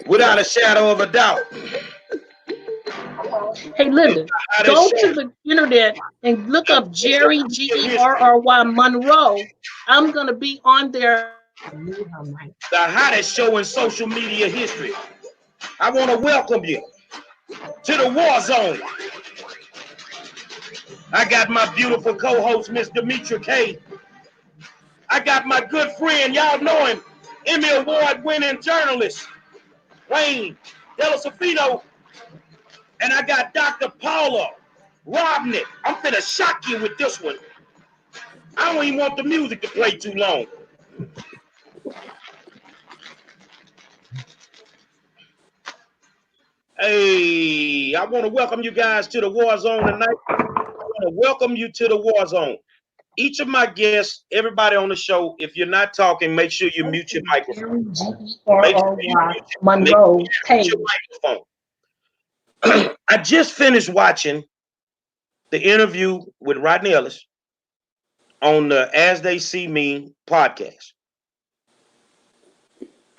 Without a shadow of a doubt. Hey, Linda, go to the internet and look up Jerry Gerry Monroe. I'm gonna be on there. The hottest show in social media history. I want to welcome you to the war zone. I got my beautiful co-host, Miss Demetra K. I got my good friend, y'all know him, Emmy Award-winning journalist, Wayne Dolecifino. And I got Dr. Paula Robnick. I'm finna shock you with this one. I don't even want the music to play too long. Hey, I want to welcome you guys to the War Zone tonight. I want to welcome you to the War Zone. Each of my guests, everybody on the show, if you're not talking, make sure you mute your microphone. Make sure you mute your microphone. I just finished watching the interview with Rodney Ellis on the As They See Me podcast.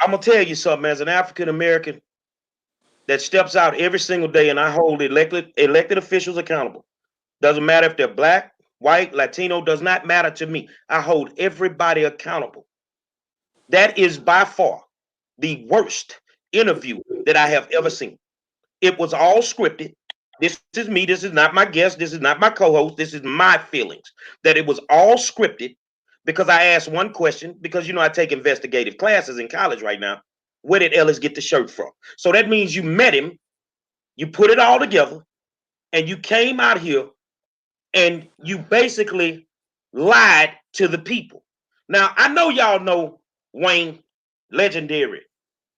I'm going to tell you something. As an African-American that steps out every single day, and I hold elected officials accountable. Doesn't matter if they're black, white, Latino, does not matter to me. I hold everybody accountable. That is by far the worst interview that I have ever seen. It was all scripted. This is me. This is not my guest. This is not my co-host. This is my feelings. That it was all scripted because I asked one question, because, you know, I take investigative classes in college right now. Where did Ellis get the shirt from? So that means you met him, you put it all together, and you came out here and you basically lied to the people. Now, I know y'all know Wayne, legendary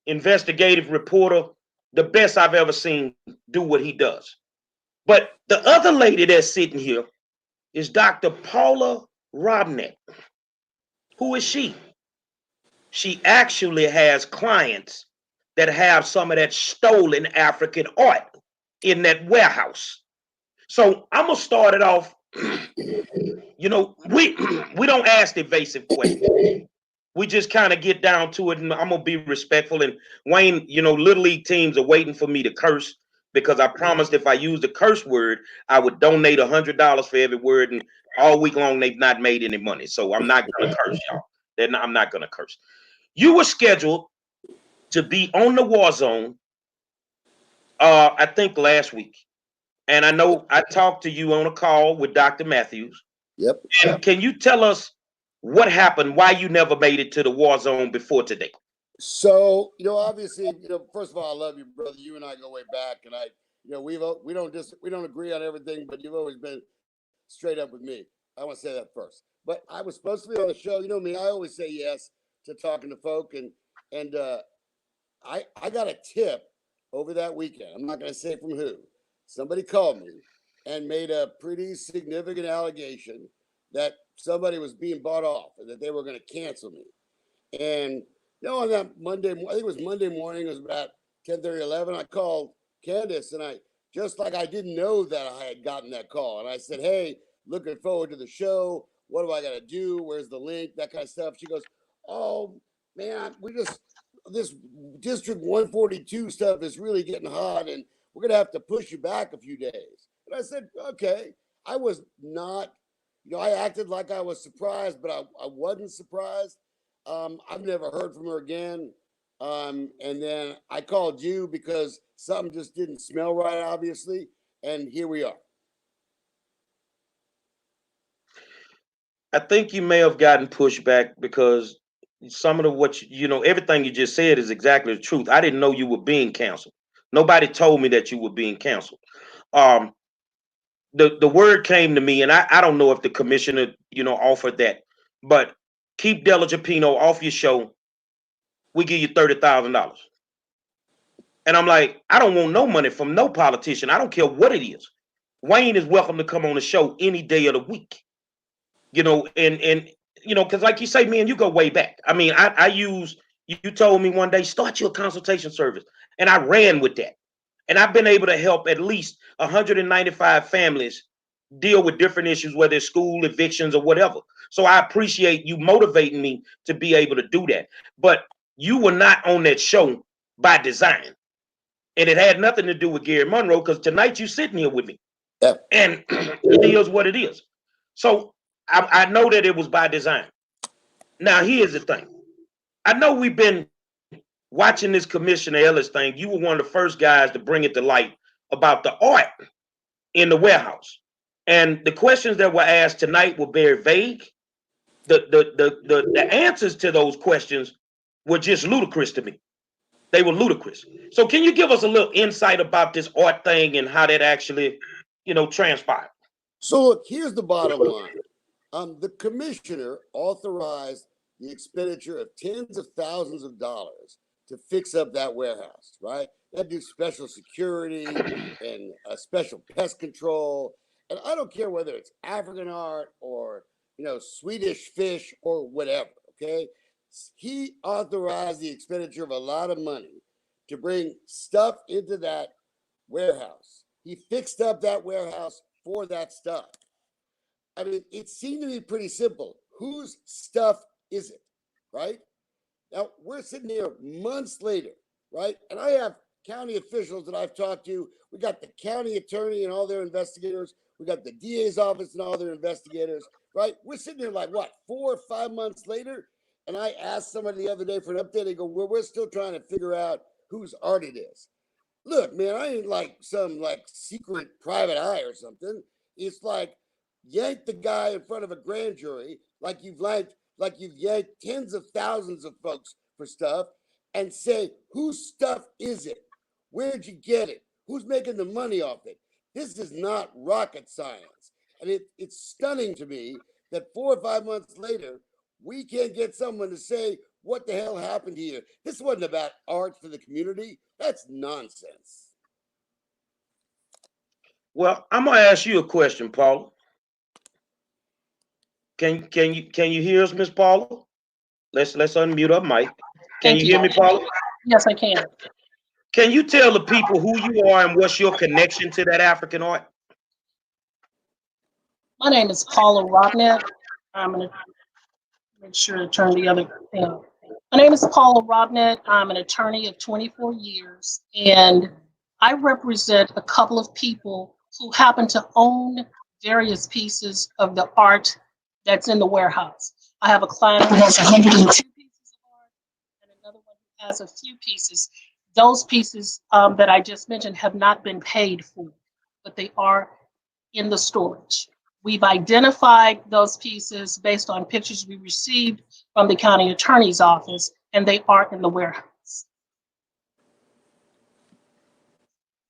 investigative reporter, the best I've ever seen do what he does. But the other lady that's sitting here is Dr. Paula Robnick. Who is she? She actually has clients that have some of that stolen African art in that warehouse. So I'm gonna start it off. You know, we don't ask evasive questions. We just kind of get down to it, and I'm gonna be respectful. And Wayne, you know, little league teams are waiting for me to curse because I promised if I used a curse word, I would donate $100 for every word. And all week long, they've not made any money, so I'm not gonna curse y'all. I'm not gonna curse. You were scheduled to be on the War Zone, I think last week. And I know I talked to you on a call with Dr. Matthews. Yep. And can you tell us what happened, why you never made it to the War Zone before today? So, you know, obviously, you know, first of all, I love you, brother. You and I go way back, and you know, we don't agree on everything, but you've always been straight up with me. I want to say that first. But I was supposed to be on the show. You know me, I always say yes to talking to folk, and I got a tip over that weekend. I'm not going to say from who. Somebody called me and made a pretty significant allegation that somebody was being bought off and that they were going to cancel me. And you know, on that Monday, I think it was Monday morning, it was about 10:30, 11, I called Candace, and I didn't know that I had gotten that call. And I said, hey, looking forward to the show. What do I got to do? Where's the link? That kind of stuff. She goes, oh, man, this District 142 stuff is really getting hot, and we're going to have to push you back a few days. And I said, okay. I was not, you know, I acted like I was surprised, but I wasn't surprised. I've never heard from her again. And then I called you because something just didn't smell right, obviously. And here we are. I think you may have gotten pushback because some of everything you just said is exactly the truth. I didn't know you were being canceled. Nobody told me that you were being canceled. The word came to me, and I don't know if the commissioner, offered that, but keep Dolecifino off your show. We give you $30,000. And I'm like, I don't want no money from no politician. I don't care what it is. Wayne is welcome to come on the show any day of the week. Because like you say, me and you go way back. I mean, you told me one day, start your consultation service. And I ran with that. And I've been able to help at least 195 families deal with different issues, whether it's school evictions or whatever. So I appreciate you motivating me to be able to do that. But you were not on that show by design. And it had nothing to do with Gary Monroe, because tonight you sitting here with me. Yeah. And it is what it is. So I know that it was by design. Now, here's the thing. I know we've been watching this Commissioner Ellis thing. You were one of the first guys to bring it to light about the art in the warehouse. And the questions that were asked tonight were very vague. The answers to those questions were just ludicrous to me. They were ludicrous. So can you give us a little insight about this art thing and how that actually, transpired? So look, here's the bottom line. The commissioner authorized the expenditure of tens of thousands of dollars to fix up that warehouse, right? That do special security and special pest control. And I don't care whether it's African art or, Swedish fish or whatever, okay? He authorized the expenditure of a lot of money to bring stuff into that warehouse. He fixed up that warehouse for that stuff. I mean, it seemed to be pretty simple. Whose stuff is it, right? Now, we're sitting here months later, right? And I have county officials that I've talked to. We got the county attorney and all their investigators. We got the DA's office and all their investigators, right? We're sitting here like, what, 4 or 5 months later? And I asked somebody the other day for an update. They go, well, we're still trying to figure out whose art it is. Look, man, I ain't like some secret private eye or something. It's like yank the guy in front of a grand jury like you've yanked tens of thousands of folks for stuff and say, whose stuff is it? Where'd you get it? Who's making the money off it? This is not rocket science. And it's stunning to me that 4 or 5 months later, we can't get someone to say what the hell happened here. This wasn't about art for the community. That's nonsense. Well, I'm gonna ask you a question, Paula. Can you hear us, Miss Paula? Let's unmute up, Mike. Can you hear me, Paula? Yes, I can. Can you tell the people who you are and what's your connection to that African art? My name is Paula Robnett. I'm going to make sure to turn the other thing on. My name is Paula Robnett. I'm an attorney of 24 years, and I represent a couple of people who happen to own various pieces of the art that's in the warehouse. I have a client who has 102 pieces of art and another one who has a few pieces. Those pieces that I just mentioned have not been paid for, but they are in the storage. We've identified those pieces based on pictures we received from the county attorney's office, and they are in the warehouse.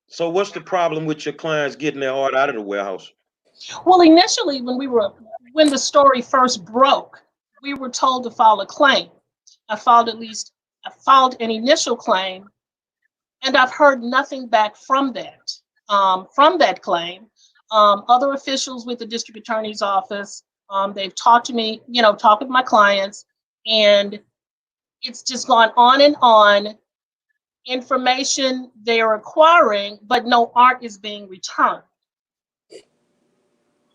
So what's the problem with your clients getting their art out of the warehouse? Well, initially, when the story first broke, we were told to file a claim. I filed an initial claim, and I've heard nothing back from that claim. Other officials with the district attorney's office, they've talked to me, talked with my clients, and it's just gone on and on. Information they're acquiring, but no art is being returned.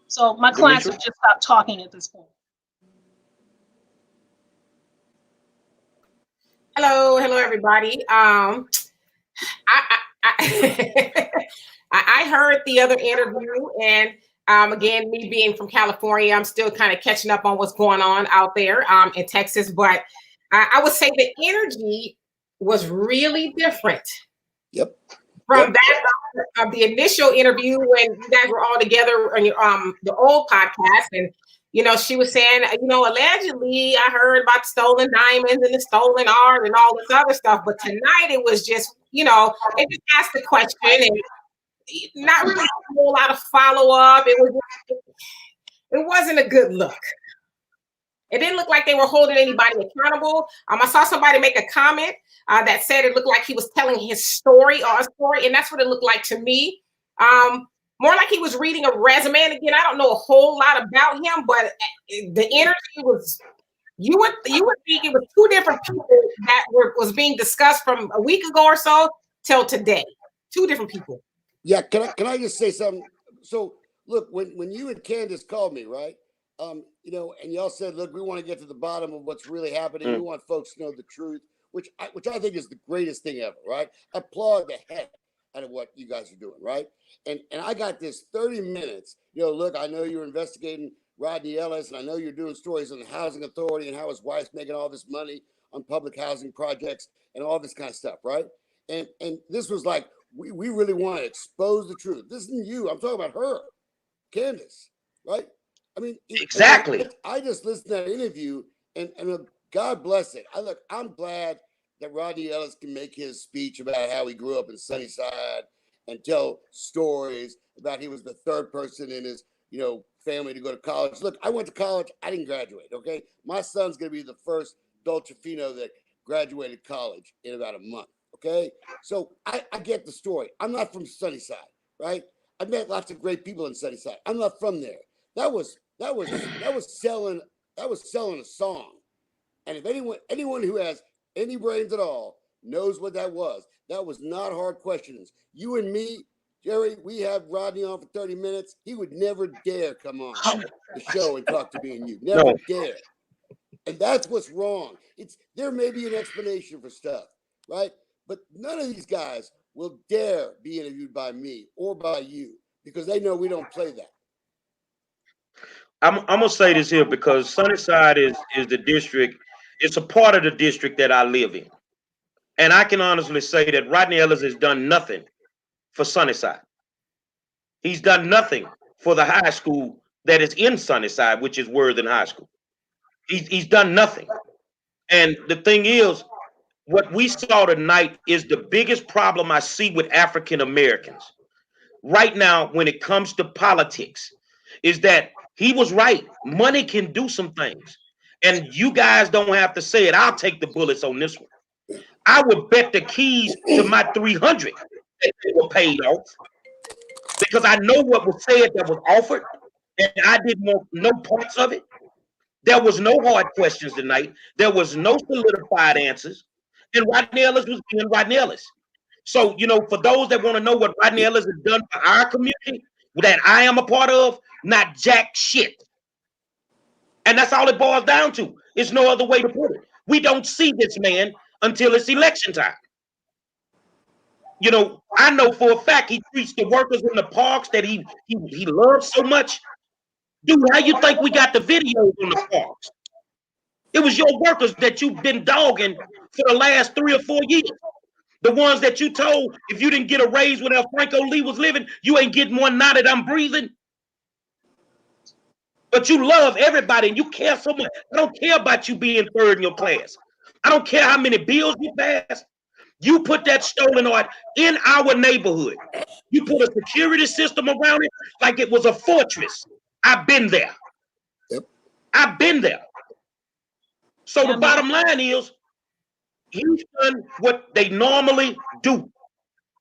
So my clients have just stopped talking at this point. Hello, everybody. I heard the other interview, and again, me being from California, I'm still kind of catching up on what's going on out there in Texas. But I would say the energy was really different. Yep. From that of the initial interview when you guys were all together on the old podcast, and she was saying, allegedly I heard about stolen diamonds and the stolen art and all this other stuff. But tonight it was just, they just asked the question and not really a whole lot of follow up. It wasn't a good look. It didn't look like they were holding anybody accountable. I saw somebody make a comment that said it looked like he was telling his story or a story, and that's what it looked like to me. More like he was reading a resume. And again, I don't know a whole lot about him, but the energy was, you would think it was two different people that was being discussed from a week ago or so till today. Two different people. Yeah, can I just say something? So look, when you and Candace called me, right? And y'all said, look, we want to get to the bottom of what's really happening. We want folks to know the truth, which I think is the greatest thing ever, right? I applaud the heck out of what you guys are doing, right? And I got this 30 minutes. Look, I know you're investigating Rodney Ellis, and I know you're doing stories on the housing authority and how his wife's making all this money on public housing projects and all this kind of stuff, right? And this was like, we really want to expose the truth. This isn't you. I'm talking about her, Candace, right? I mean, exactly. I just listened to that interview, and God bless it. I'm glad that Rodney Ellis can make his speech about how he grew up in Sunnyside and tell stories about he was the third person in his family to go to college. Look, I went to college. I didn't graduate. Okay, my son's gonna be the first Dolecifino that graduated college in about a month. Okay, so I get the story. I'm not from Sunnyside, right? I've met lots of great people in Sunnyside. I'm not from there. That was selling a song. And if anyone who has any brains at all knows what that was. That was not hard questions. You and me, Jerry, we have Rodney on for 30 minutes. He would never dare come on the show and talk to me and you. Never dare. And that's what's wrong. There may be an explanation for stuff, right? But none of these guys will dare be interviewed by me or by you because they know we don't play that. I'm gonna say this here because Sunnyside is the district. It's a part of the district that I live in, and I can honestly say that Rodney Ellis has done nothing for Sunnyside. He's done nothing for the high school that is in Sunnyside, which is Worthing High School. He's done nothing. And the thing is, what we saw tonight is the biggest problem I see with African Americans right now when it comes to politics is that he was right. Money can do some things. And you guys don't have to say it. I'll take the bullets on this one. I would bet the keys to my 300 that they were paid off because I know what was said that was offered, and I didn't want no parts of it. There was no hard questions tonight. There was no solidified answers. And Rodney Ellis was being Rodney Ellis. So, for those that want to know what Rodney Ellis has done for our community, that I am a part of, not jack shit. And that's all it boils down to. There's no other way to put it. We don't see this man until it's election time. I know for a fact he treats the workers in the parks that he loves so much. Dude, how you think we got the videos on the parks? It was your workers that you've been dogging for the last 3 or 4 years. The ones that you told if you didn't get a raise when El Franco Lee was living, you ain't getting one now that I'm breathing. But you love everybody and you care so much. I don't care about you being third in your class. I don't care how many bills you pass. You put that stolen art in our neighborhood. You put a security system around it like it was a fortress. I've been there. Yep. I've been there. So the bottom line is, he's done what they normally do.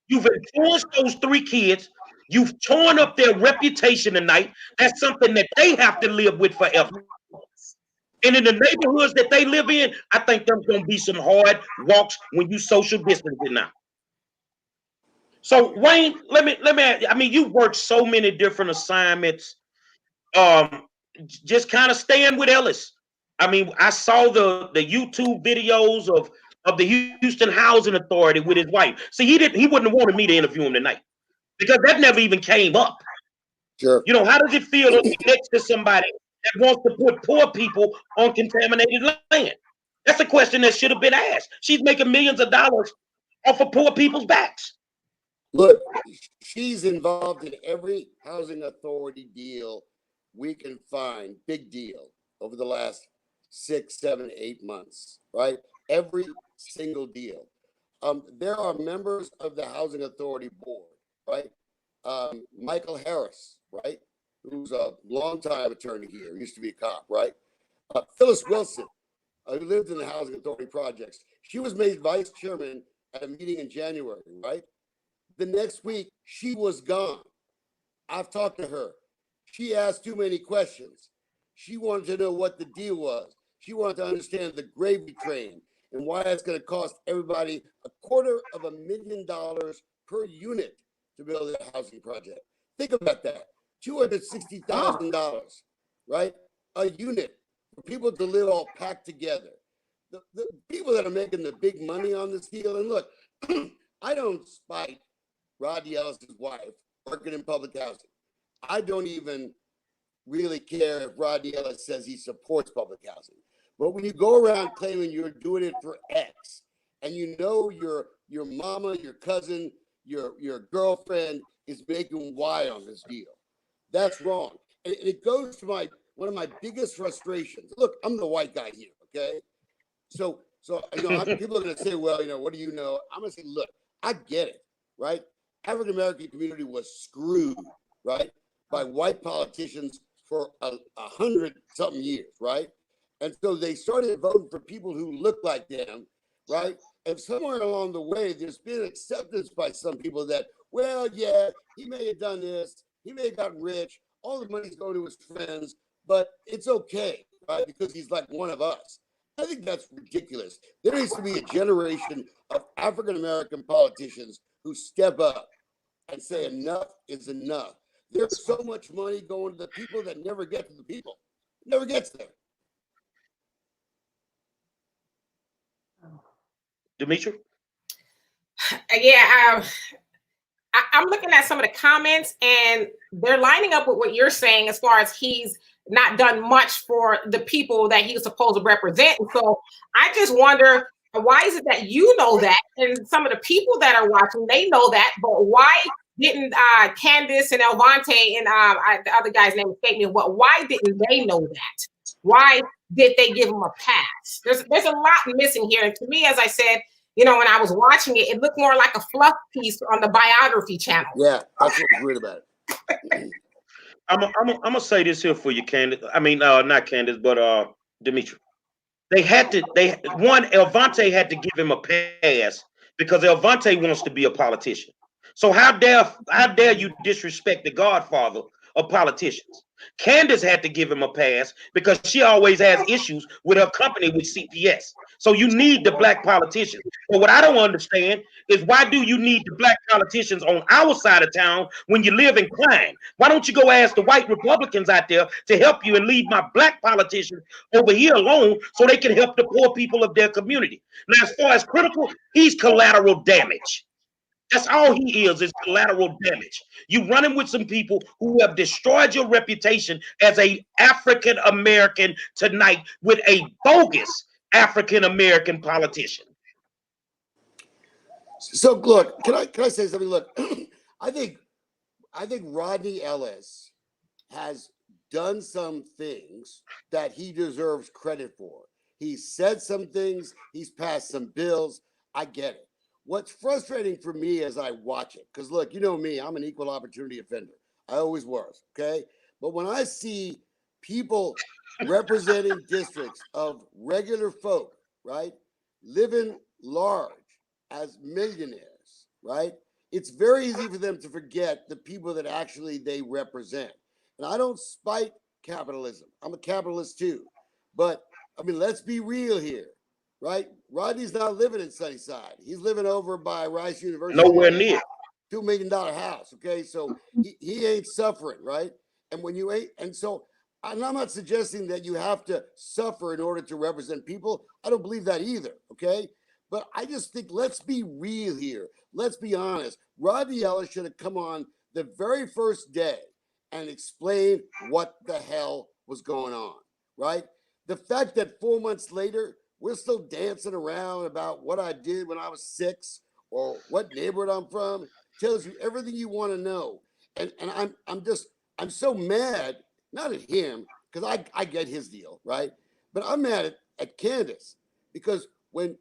You've influenced those 3 kids. You've torn up their reputation tonight. That's something that they have to live with forever. And in the neighborhoods that they live in, I think there's going to be some hard walks when you social distancing now. So Wayne, let me. I mean, you've worked so many different assignments. Just kind of staying with Ellis. I mean, I saw the YouTube videos of the Houston Housing Authority with his wife. See, he wouldn't have wanted me to interview him tonight because that never even came up. Sure. How does it feel to be next to somebody that wants to put poor people on contaminated land? That's a question that should have been asked. She's making millions of dollars off of poor people's backs. Look, she's involved in every housing authority deal we can find, big deal, over the last 6, 7, 8 months, right? Every single deal. There are members of the housing authority board, right? Michael Harris, right? Who's a longtime attorney here, used to be a cop, right? Phyllis Wilson, who lived in the housing authority projects. She was made vice chairman at a meeting in January, right? The next week, she was gone. I've talked to her. She asked too many questions. She wanted to know what the deal was. She wanted to understand the gravy train and why it's going to cost everybody $250,000 per unit to build a housing project. Think about that. $260,000, right? A unit for people to live all packed together. The people that are making the big money on this deal, and look, I don't spite Rodney Ellis's wife working in public housing. I don't even really care if Rodney Ellis says he supports public housing. But when you go around claiming you're doing it for X, and you know your mama, your cousin, your girlfriend is making Y on this deal, that's wrong. And it goes to one of my biggest frustrations. Look, I'm the white guy here, okay? So people are going to say, well, what do you know? I'm going to say, look, I get it, right? African American community was screwed, right, by white politicians for 100-something years, right? And so they started voting for people who look like them, right? And somewhere along the way, there's been acceptance by some people that, well, yeah, he may have done this, he may have gotten rich, all the money's going to his friends, but it's okay, right? Because he's like one of us. I think that's ridiculous. There needs to be a generation of African American politicians who step up and say enough is enough. There's so much money going to the people that never get to the people. It never gets there. Demetri? Yeah, I'm looking at some of the comments, and they're lining up with what you're saying as far as he's not done much for the people that he was supposed to represent. And so I just wonder, why is it that you know that, and some of the people that are watching, they know that, but why didn't Candace and Elvante and the other guy's name escaped me? Why didn't they know that? Why did they give him a pass? There's a lot missing here. And to me, as I said, when I was watching it, it looked more like a fluff piece on the biography channel. Yeah, that's what was weird about it. I'm gonna say this here for you, Candace. I mean, not Candace, but Demetri. Elvante had to give him a pass because Elvante wants to be a politician. So how dare you disrespect the godfather of politicians? Candace had to give him a pass because she always has issues with her company with CPS. So you need the black politicians. But what I don't understand is, why do you need the black politicians on our side of town when you live in crime? Why don't you go ask the white Republicans out there to help you and leave my black politicians over here alone so they can help the poor people of their community? Now, as far as critical, he's collateral damage. That's all he is collateral damage. You running with some people who have destroyed your reputation as a African American tonight with a bogus African American politician. So look, can I say something? Look, I think Rodney Ellis has done some things that he deserves credit for. He's said some things, he's passed some bills. I get it. What's frustrating for me as I watch it, because look, you know me, I'm an equal opportunity offender. I always was, okay? But when I see people representing districts of regular folk, right, living large as millionaires, right, it's very easy for them to forget the people that actually they represent. And I don't spite capitalism. I'm a capitalist too. But, I mean, let's be real here. Right? Rodney's not living in Sunnyside. He's living over by Rice University. Nowhere near. $2 million house. Okay. So he ain't suffering, right? And when you ain't, and so I'm not suggesting that you have to suffer in order to represent people. I don't believe that either. Okay. But I just think, let's be real here. Let's be honest. Rodney Ellis should have come on the very first day and explained what the hell was going on. Right? The fact that 4 months later, we're still dancing around about what I did when I was 6 or what neighborhood I'm from tells you everything you want to know. And I'm so mad, not at him, because I get his deal, right? But I'm mad at Candace, because when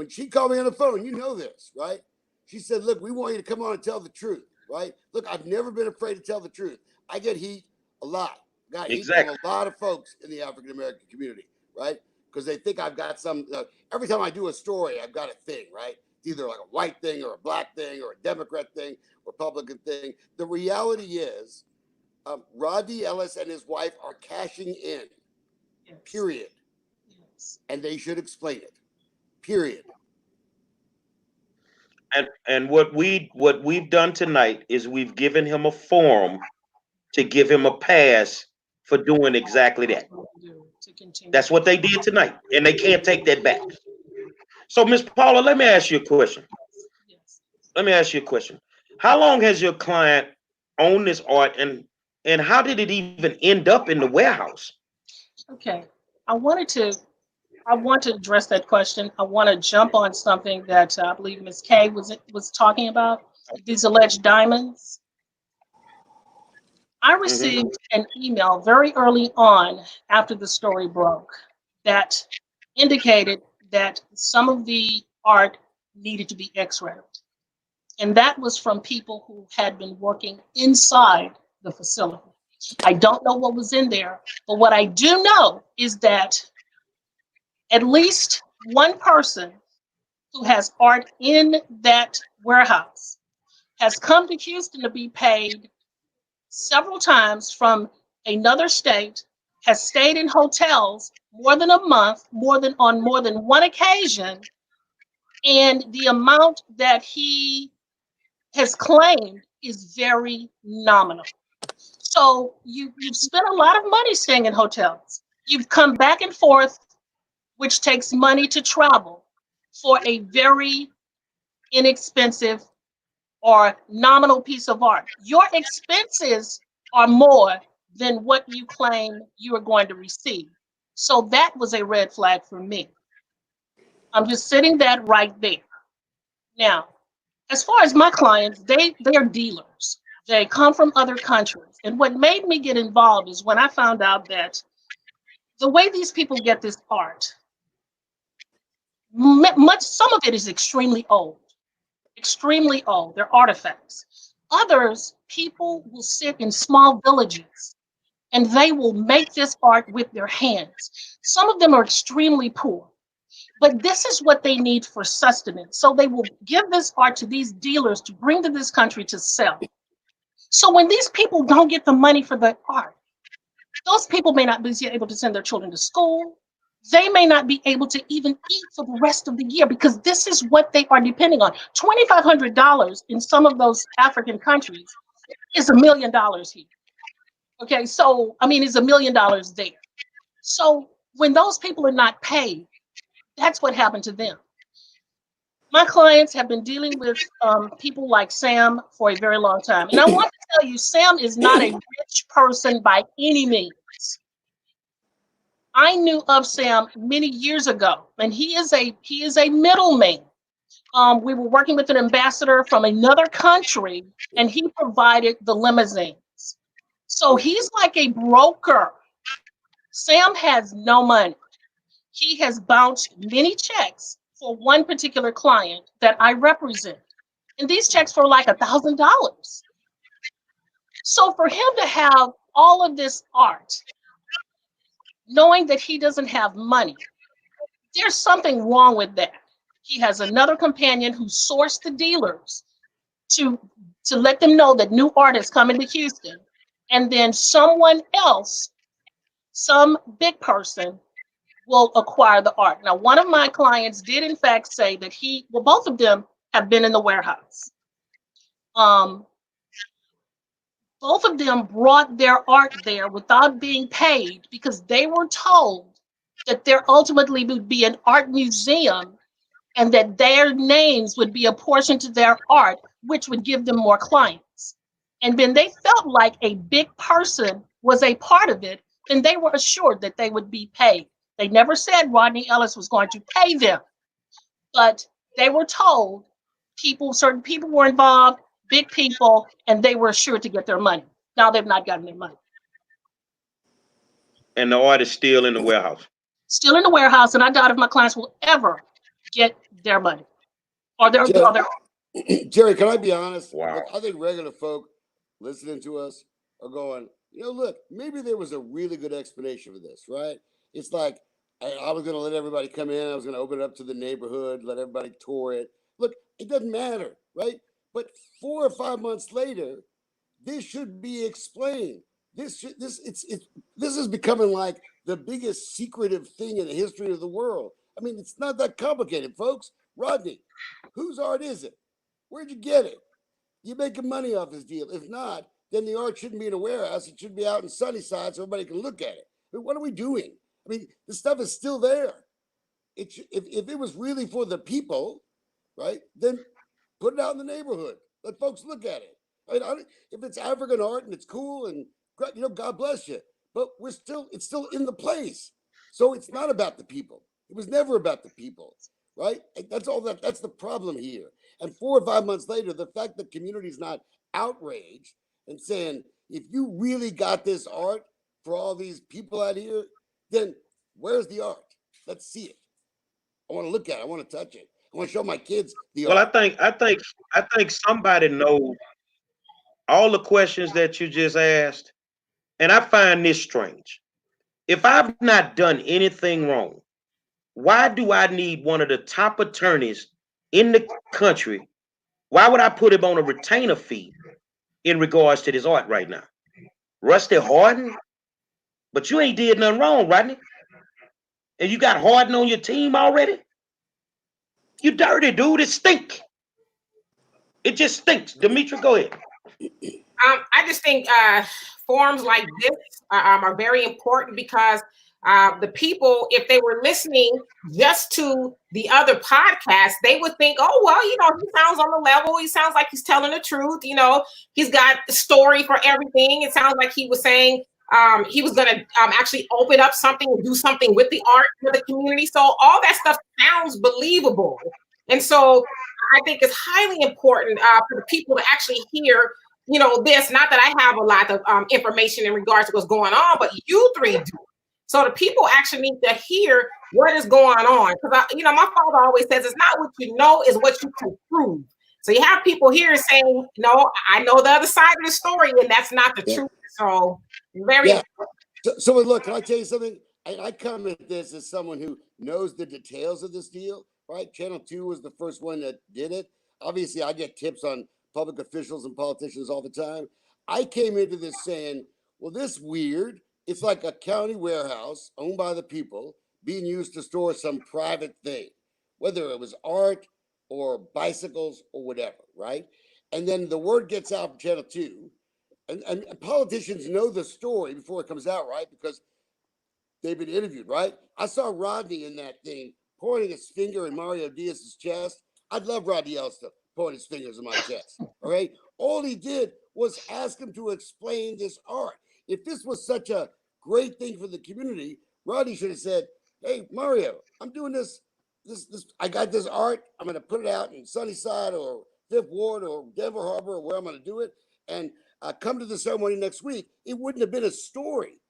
she called me on the phone, you know this, right? She said, look, we want you to come on and tell the truth, right? Look, I've never been afraid to tell the truth. I get heat a lot. Got heat from a lot of folks in the African American community, right? Because they think I've got some, every time I do a story, I've got a thing, right? It's either like a white thing or a black thing or a Democrat thing, Republican thing. The reality is, Rodney Ellis and his wife are cashing in, yes. Period. Yes. And they should explain it, period. And what we've done tonight is we've given him a forum to give him a pass for doing exactly that. To continue. That's what they did tonight, and they can't take that back. So, Miss Paula, let me ask you a question. Yes. Let me ask you a question. How long has your client owned this art, and how did it even end up in the warehouse? Okay. I wanted to I want to address that question. I want to jump on something that I believe Ms. Kay was talking about, these alleged diamonds. I Hmm. received an email very early on after the story broke that indicated that some of the art needed to be x-rayed. And that was from people who had been working inside the facility. I don't know what was in there, but what I do know is that at least one person who has art in that warehouse has come to Houston to be paid several times from another state, has stayed in hotels more than a month, more than one occasion, and the amount that he has claimed is very nominal. So you've spent a lot of money staying in hotels. You've come back and forth, which takes money to travel for a very inexpensive or nominal piece of art. Your expenses are more than what you claim you are going to receive. So that was a red flag for me. I'm just sitting that right there. Now, as far as my clients, they are dealers. They come from other countries. And what made me get involved is when I found out that the way these people get this art, some of it is extremely old, extremely old. They're artifacts. Others, people will sit in small villages and they will make this art with their hands. Some of them are extremely poor, but this is what they need for sustenance. So they will give this art to these dealers to bring to this country to sell. So when these people don't get the money for the art, those people may not be able to send their children to school. They may not be able to even eat for the rest of the year because this is what they are depending on. $2,500 in some of those African countries is $1 million here. Okay, so I mean, it's $1 million there. So when those people are not paid, that's what happened to them. My clients have been dealing with people like Sam for a very long time. And I want to tell you, Sam is not a rich person by any means. I knew of Sam many years ago, and he is a middleman. We were working with an ambassador from another country, and he provided the limousines. So he's like a broker. Sam has no money. He has bounced many checks for one particular client that I represent. And these checks were like $1,000. So for him to have all of this art, knowing that he doesn't have money, there's something wrong with that. He has another companion who sourced the dealers to to let them know that new art is coming to Houston. And then someone else, some big person, will acquire the art. Now, one of my clients did in fact say that both of them have been in the warehouse. Um, both of them brought their art there without being paid because they were told that there ultimately would be an art museum and that their names would be apportioned to their art, which would give them more clients. And then they felt like a big person was a part of it, and they were assured that they would be paid. They never said Rodney Ellis was going to pay them, but they were told certain people were involved, big people, and they were assured to get their money. Now they've not gotten their money. And the art is still in the warehouse. Still in the warehouse, and I doubt if my clients will ever get their money or their, Jerry, or their Jerry, can I be honest? Wow. Look, I think regular folk listening to us are going, look, maybe there was a really good explanation for this, right? It's like I was going to let everybody come in. I was going to open it up to the neighborhood, let everybody tour it. Look, it doesn't matter, right? But 4 or 5 months later, this should be explained. This is becoming like the biggest secretive thing in the history of the world. I mean, it's not that complicated, folks. Rodney, whose art is it? Where'd you get it? You making money off this deal? If not, then the art shouldn't be in a warehouse. It should be out in Sunnyside so everybody can look at it. I mean, what are we doing? I mean, the stuff is still there. If it was really for the people, right, then put it out in the neighborhood. Let folks look at it. I mean, if it's African art and it's cool and, God bless you. But it's still in the place. So it's not about the people. It was never about the people, right? That's the problem here. And 4 or 5 months later, the fact that community's not outraged and saying, if you really got this art for all these people out here, then where's the art? Let's see it. I want to look at it. I want to touch it. I want to show my kids the Well, art. I think somebody knows all the questions that you just asked, and I find this strange. If I've not done anything wrong, why do I need one of the top attorneys in the country? Why would I put him on a retainer fee in regards to this art right now? Rusty Harden? But you ain't did nothing wrong, Rodney. And you got Harden on your team already? You dirty, dude. It stink. It just stinks. Demetri, go ahead. I just think forums like this are very important because the people, if they were listening just to the other podcasts, they would think, oh, well, he sounds on the level. He sounds like he's telling the truth. He's got the story for everything. It sounds like he was saying he was going to actually open up something and do something with the art for the community. So all that stuff sounds believable. And so I think it's highly important for the people to actually hear this, not that I have a lot of information in regards to what's going on, but you three do. So the people actually need to hear what is going on. Because, my father always says, it's not what you know, it's what you can prove. So you have people here saying, no, I know the other side of the story, and that's not the truth. So very So look, can I tell you something? I come at this as someone who knows the details of this deal, right? Channel 2 was the first one that did it. Obviously, I get tips on public officials and politicians all the time. I came into this saying, well, this weird. It's like a county warehouse owned by the people being used to store some private thing, whether it was art or bicycles or whatever, right? And then the word gets out from Channel 2, and politicians know the story before it comes out, right? Because they've been interviewed, right? I saw Rodney in that thing pointing his finger in Mario Diaz's chest. I'd love Rodney Ellis to point his fingers in my chest, all right? All he did was ask him to explain this art. If this was such a great thing for the community, Rodney should have said, hey, Mario, I'm doing this. I got this art. I'm going to put it out in Sunnyside or Fifth Ward or Denver Harbor or where I'm going to do it. And come to the ceremony next week. It wouldn't have been a story.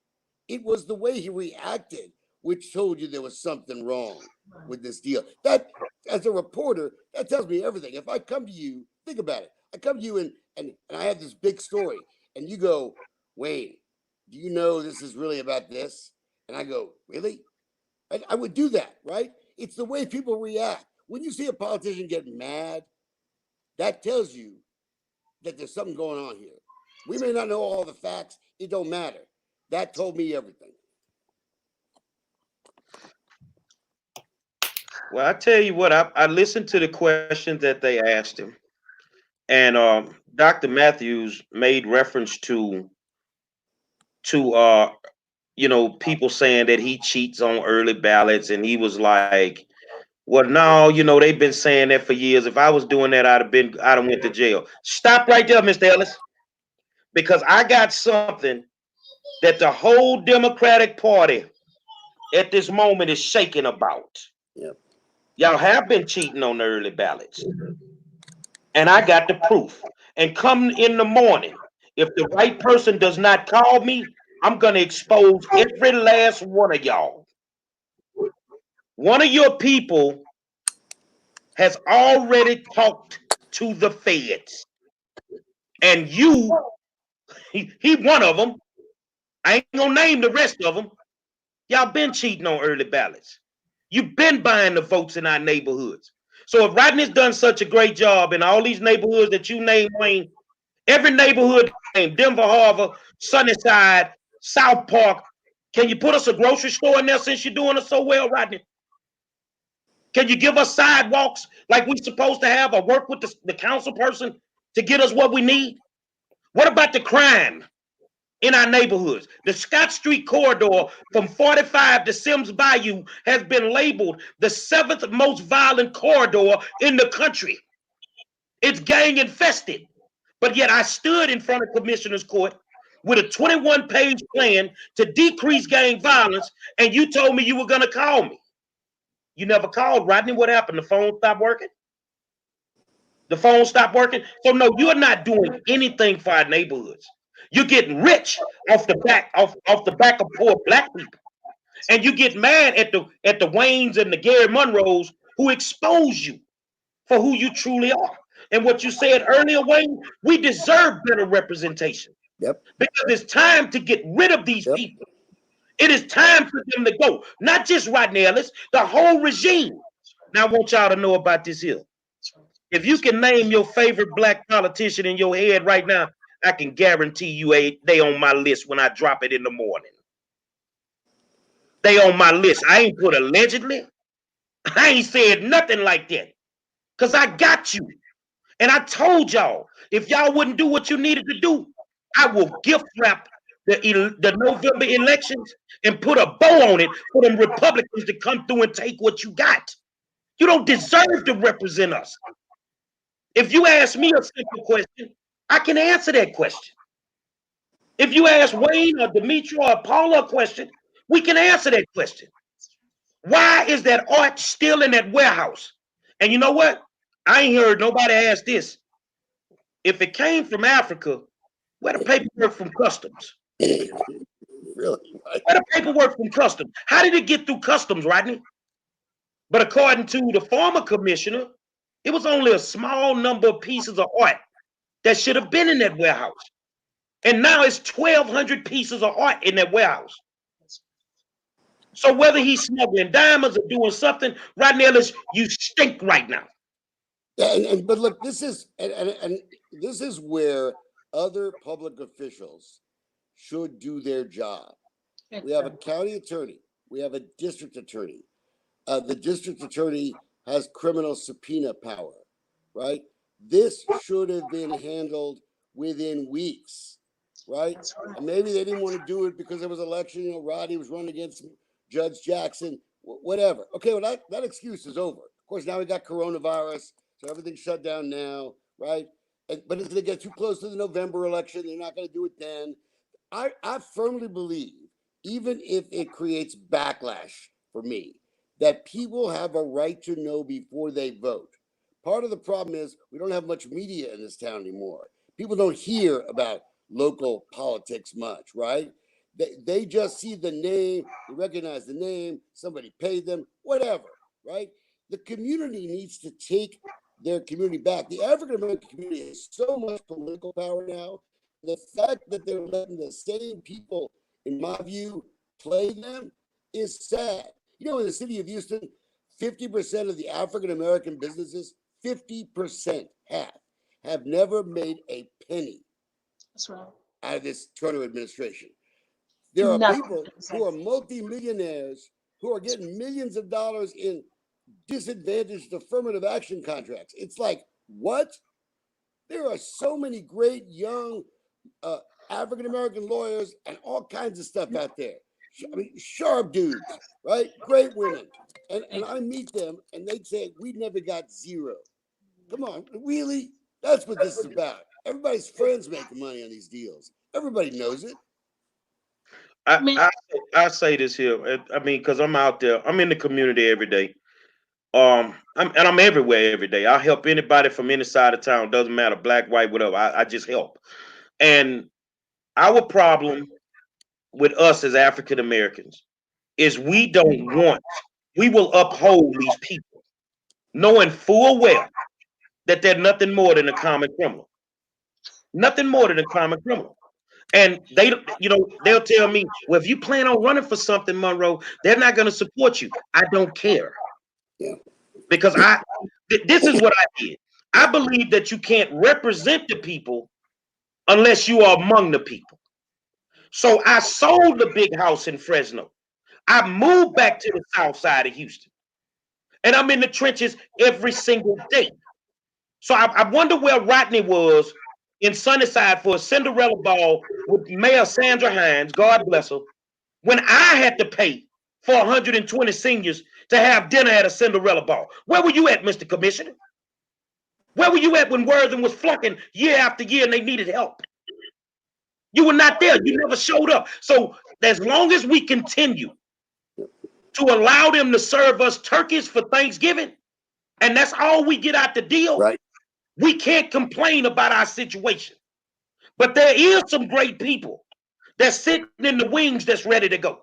It was the way he reacted, which told you there was something wrong with this deal. That, as a reporter, that tells me everything. If I come to you, think about it. I come to you and I have this big story, and you go, Wayne, do you know this is really about this? And I go, really? I would do that, right? It's the way people react. When you see a politician get mad, that tells you that there's something going on here. We may not know all the facts. It don't matter. That told me everything. Well, I tell you what, I listened to the questions that they asked him, and Dr. Matthews made reference to people saying that he cheats on early ballots, and he was like, well, no, they've been saying that for years. If I was doing that, I'd have went to jail. Stop right there, Mr. Ellis, because I got something that the whole Democratic Party at this moment is shaking about. Yep. Y'all have been cheating on the early ballots. And I got the proof. And come in the morning, if the right person does not call me, I'm going to expose every last one of y'all. One of your people has already talked to the feds. And he one of them. I ain't going to name the rest of them. Y'all been cheating on early ballots. You've been buying the votes in our neighborhoods. So if Rodney's done such a great job in all these neighborhoods that you named, Wayne, every neighborhood named Denver Harbor, Sunnyside, South Park, can you put us a grocery store in there since you're doing it so well, Rodney? Can you give us sidewalks like we're supposed to have or work with the council person to get us what we need? What about the crime in our neighborhoods? The Scott Street corridor from 45 to Sims Bayou has been labeled the 7th most violent corridor in the country. It's gang infested. But yet I stood in front of Commissioner's Court with a 21-page plan to decrease gang violence, and you told me you were going to call me. You never called, Rodney. What happened? The phone stopped working? The phone stopped working? So no, you're not doing anything for our neighborhoods. You're getting rich off the back of poor black people. And you get mad at the Waynes and the Gary Monroes who expose you for who you truly are. And what you said earlier, Wayne, we deserve better representation. Yep. Because it's time to get rid of these people. It is time for them to go. Not just Rodney Ellis, the whole regime. Now I want y'all to know about this here. If you can name your favorite black politician in your head right now, I can guarantee you they on my list when I drop it in the morning. They on my list. I ain't put allegedly. I ain't said nothing like that. Because I got you. And I told y'all, if y'all wouldn't do what you needed to do, I will gift wrap the November elections and put a bow on it for them Republicans to come through and take what you got. You don't deserve to represent us. If you ask me a simple question, I can answer that question. If you ask Wayne or Demetri or Paula a question, we can answer that question. Why is that art still in that warehouse? And you know what? I ain't heard nobody ask this. If it came from Africa, where the paperwork from customs? Really? Where the paperwork from customs? How did it get through customs, Rodney? But according to the former commissioner, it was only a small number of pieces of art that should have been in that warehouse. And now it's 1,200 pieces of art in that warehouse. So whether he's smuggling diamonds or doing something, Rodney Ellis, you stink right now. Yeah, but look, this is and this is where other public officials should do their job. We have a county attorney. We have a district attorney. The district attorney has criminal subpoena power, right? This should have been handled within weeks, right? And maybe they didn't want to do it because there was an election. You know, Rodney was running against Judge Jackson, whatever. Okay, well, that excuse is over. Of course, now we got coronavirus, so everything's shut down now, right? But if they get too close to the November election, they're not going to do it then. I firmly believe, even if it creates backlash for me, that people have a right to know before they vote. Part of the problem is we don't have much media in this town anymore. People don't hear about local politics much, right? They just see the name, they recognize the name, somebody paid them, whatever, right? The community needs to take their community back. The African American community has so much political power now. The fact that they're letting the same people, in my view, play them is sad. You know, in the city of Houston, 50% of the African American businesses, 50% have never made a penny. That's right. Out of this Turner administration. There are people who are multimillionaires who are getting millions of dollars in disadvantaged affirmative action contracts. It's like, what? There are so many great young African American lawyers and all kinds of stuff out there. I mean, sharp dudes, right? Great women. And I meet them and they say, we never got zero. Come on, really? That's what this is about. Everybody's friends making money on these deals. Everybody knows it. I say this here. I mean, because I'm out there, I'm in the community every day. I'm everywhere every day. I help anybody from any side of town. Doesn't matter, black, white, whatever. I just help. And our problem with us as African Americans is we will uphold these people, knowing full well that they're nothing more than a common criminal. Nothing more than a common criminal. And they'll tell me, well, if you plan on running for something, Monroe, they're not going to support you. I don't care. Yeah. Because this is what I did. I believe that you can't represent the people unless you are among the people. So I sold the big house in Fresno. I moved back to the south side of Houston. And I'm in the trenches every single day. So I wonder where Rodney was in Sunnyside for a Cinderella ball with Mayor Sandra Hines, God bless her, when I had to pay for 120 seniors to have dinner at a Cinderella ball? Where were you at, Mr. Commissioner? Where were you at when Worthing was flunking year after year and they needed help? You were not there. You never showed up. So as long as we continue to allow them to serve us turkeys for Thanksgiving, and that's all we get out the deal, Right. we can't complain about our situation. But there is some great people that's sitting in the wings that's ready to go.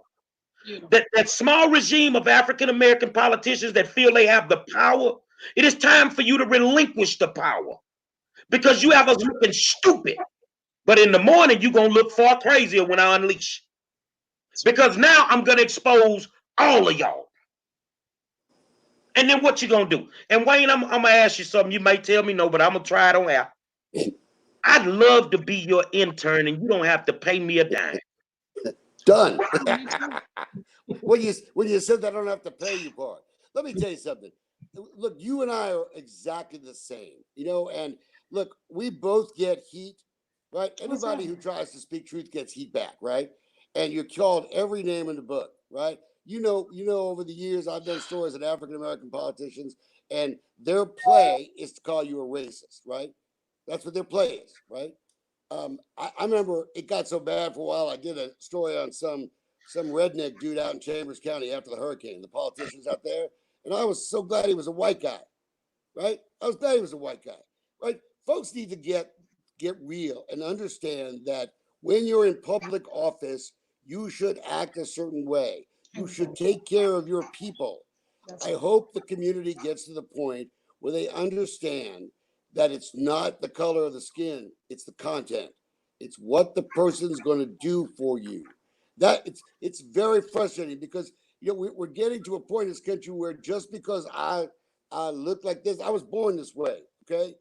That small regime of African American politicians that feel they have the power, it is time for you to relinquish the power, because you have us looking stupid. But in the morning, you're going to look far crazier when I unleash. Because now I'm going to expose all of y'all. And then what you going to do? And Wayne, I'm going to ask you something. You might tell me no, but I'm going to try it on air. I'd love to be your intern and you don't have to pay me a dime. Done. When you said that I don't have to pay you for it. Let me tell you something. Look, you and I are exactly the same, and look, we both get heat, right? Anybody who tries to speak truth gets heat back, right? And you're called every name in the book, right? Over the years, I've done stories on African American politicians, and their play is to call you a racist, right? That's what their play is, right? I remember it got so bad for a while. I did a story on some redneck dude out in Chambers County after the hurricane, the politicians out there, and I was so glad he was a white guy, right? I was glad he was a white guy, right? Folks need to get real and understand that when you're in public office, you should act a certain way. You should take care of your people. I hope the community gets to the point where they understand that it's not the color of the skin, it's the content. It's what the person's going to do for you. That it's very frustrating because we're getting to a point in this country where just because I look like this, I was born this way. Okay,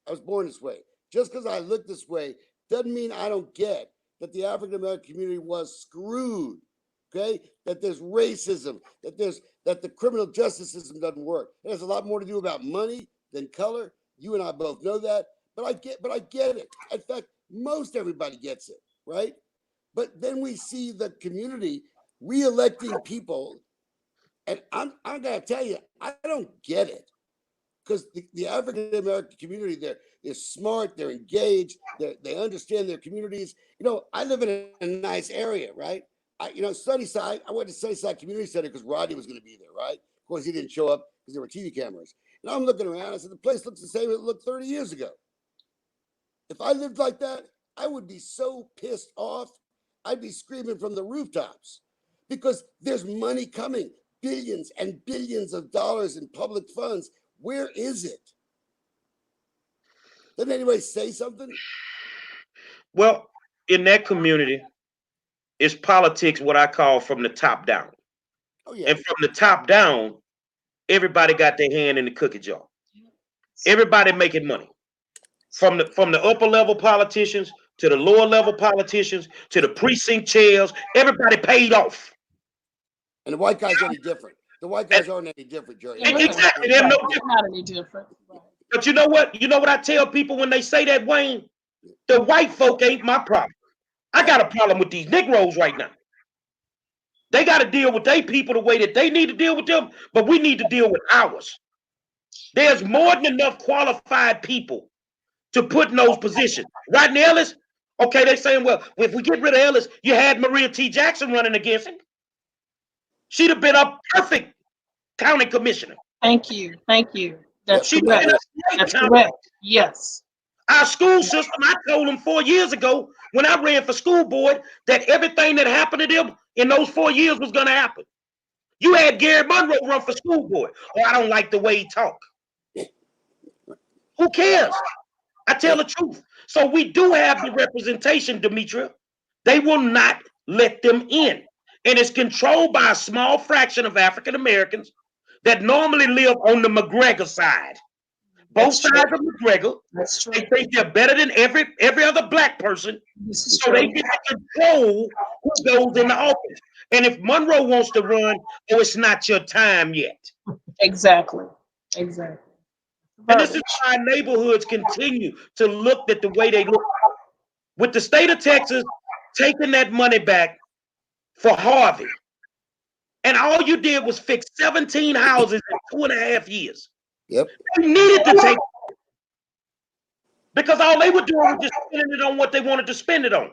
I was born this way. Just because I look this way doesn't mean I don't get that the African American community was screwed. Okay, that there's racism, that the criminal justice system doesn't work. It has a lot more to do about money than color. You and I both know that, but I get it. In fact, most everybody gets it, right? But then we see the community re-electing people, and I'm gonna tell you, I don't get it, because the African American community, they're smart, they're engaged, they understand their communities. I live in a nice area, right? Sunnyside. I went to Sunnyside Community Center because Rodney was going to be there, right? Of course, he didn't show up because there were TV cameras. And I'm looking around. I said, the place looks the same as it looked 30 years ago. If I lived like that, I would be so pissed off. I'd be screaming from the rooftops because there's money coming, billions and billions of dollars in public funds. Where is it? Didn't anybody say something? Well, in that community, it's politics, what I call from the top down. Oh, yeah. And from the top down, everybody got their hand in the cookie jar. Everybody making money. From the upper level politicians to the lower level politicians to the precinct chairs, everybody paid off. And the white guys any different. The white guys aren't any different, Jerry. Exactly. They're no different. Not any different. But you know what? You know what I tell people when they say that, Wayne? The white folk ain't my problem. I got a problem with these Negroes right now. They got to deal with their people the way that they need to deal with them, but we need to deal with ours. There's more than enough qualified people to put in those positions. Rodney Ellis, okay, they're saying, well, if we get rid of Ellis, you had Maria T. Jackson running against him. She'd have been a perfect county commissioner. Thank you. That's She correct. That's correct. Yes. Our school system, I told them 4 years ago when I ran for school board that everything that happened to them in those 4 years was going to happen. You had Gary Monroe run for school board. Oh, I don't like the way he talk. Who cares? I tell the truth. So we do have the representation, Demetria. They will not let them in. And it's controlled by a small fraction of African Americans that normally live on the McGregor side. Both sides of McGregor. That's true. They think they're better than every other black person. So they get to control who goes in the office. And if Monroe wants to run, oh, it's not your time yet. Exactly. And this is verbiage. why neighborhoods continue to look at the way they look. With the state of Texas taking that money back for Harvey, and all you did was fix 17 houses in 2.5 years. Yep. They needed to take, because all they were doing was just spending it on what they wanted to spend it on.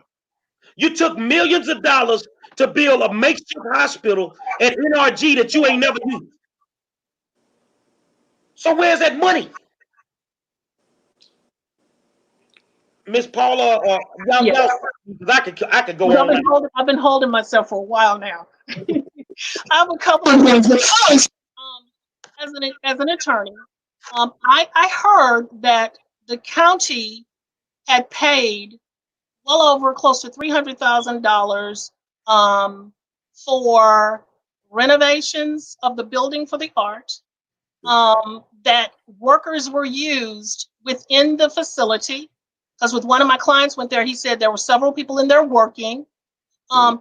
You took millions of dollars to build a makeshift hospital at NRG that you ain't never used. So where's that money? Miss Paula, y'all, Yes. I could go on. I've been holding myself for a while now. I have a couple of things. As an attorney, I heard that the county had paid well over close to $300,000 for renovations of the building for the art. That workers were used within the facility. Because with one of my clients went there, he said there were several people in there working. I've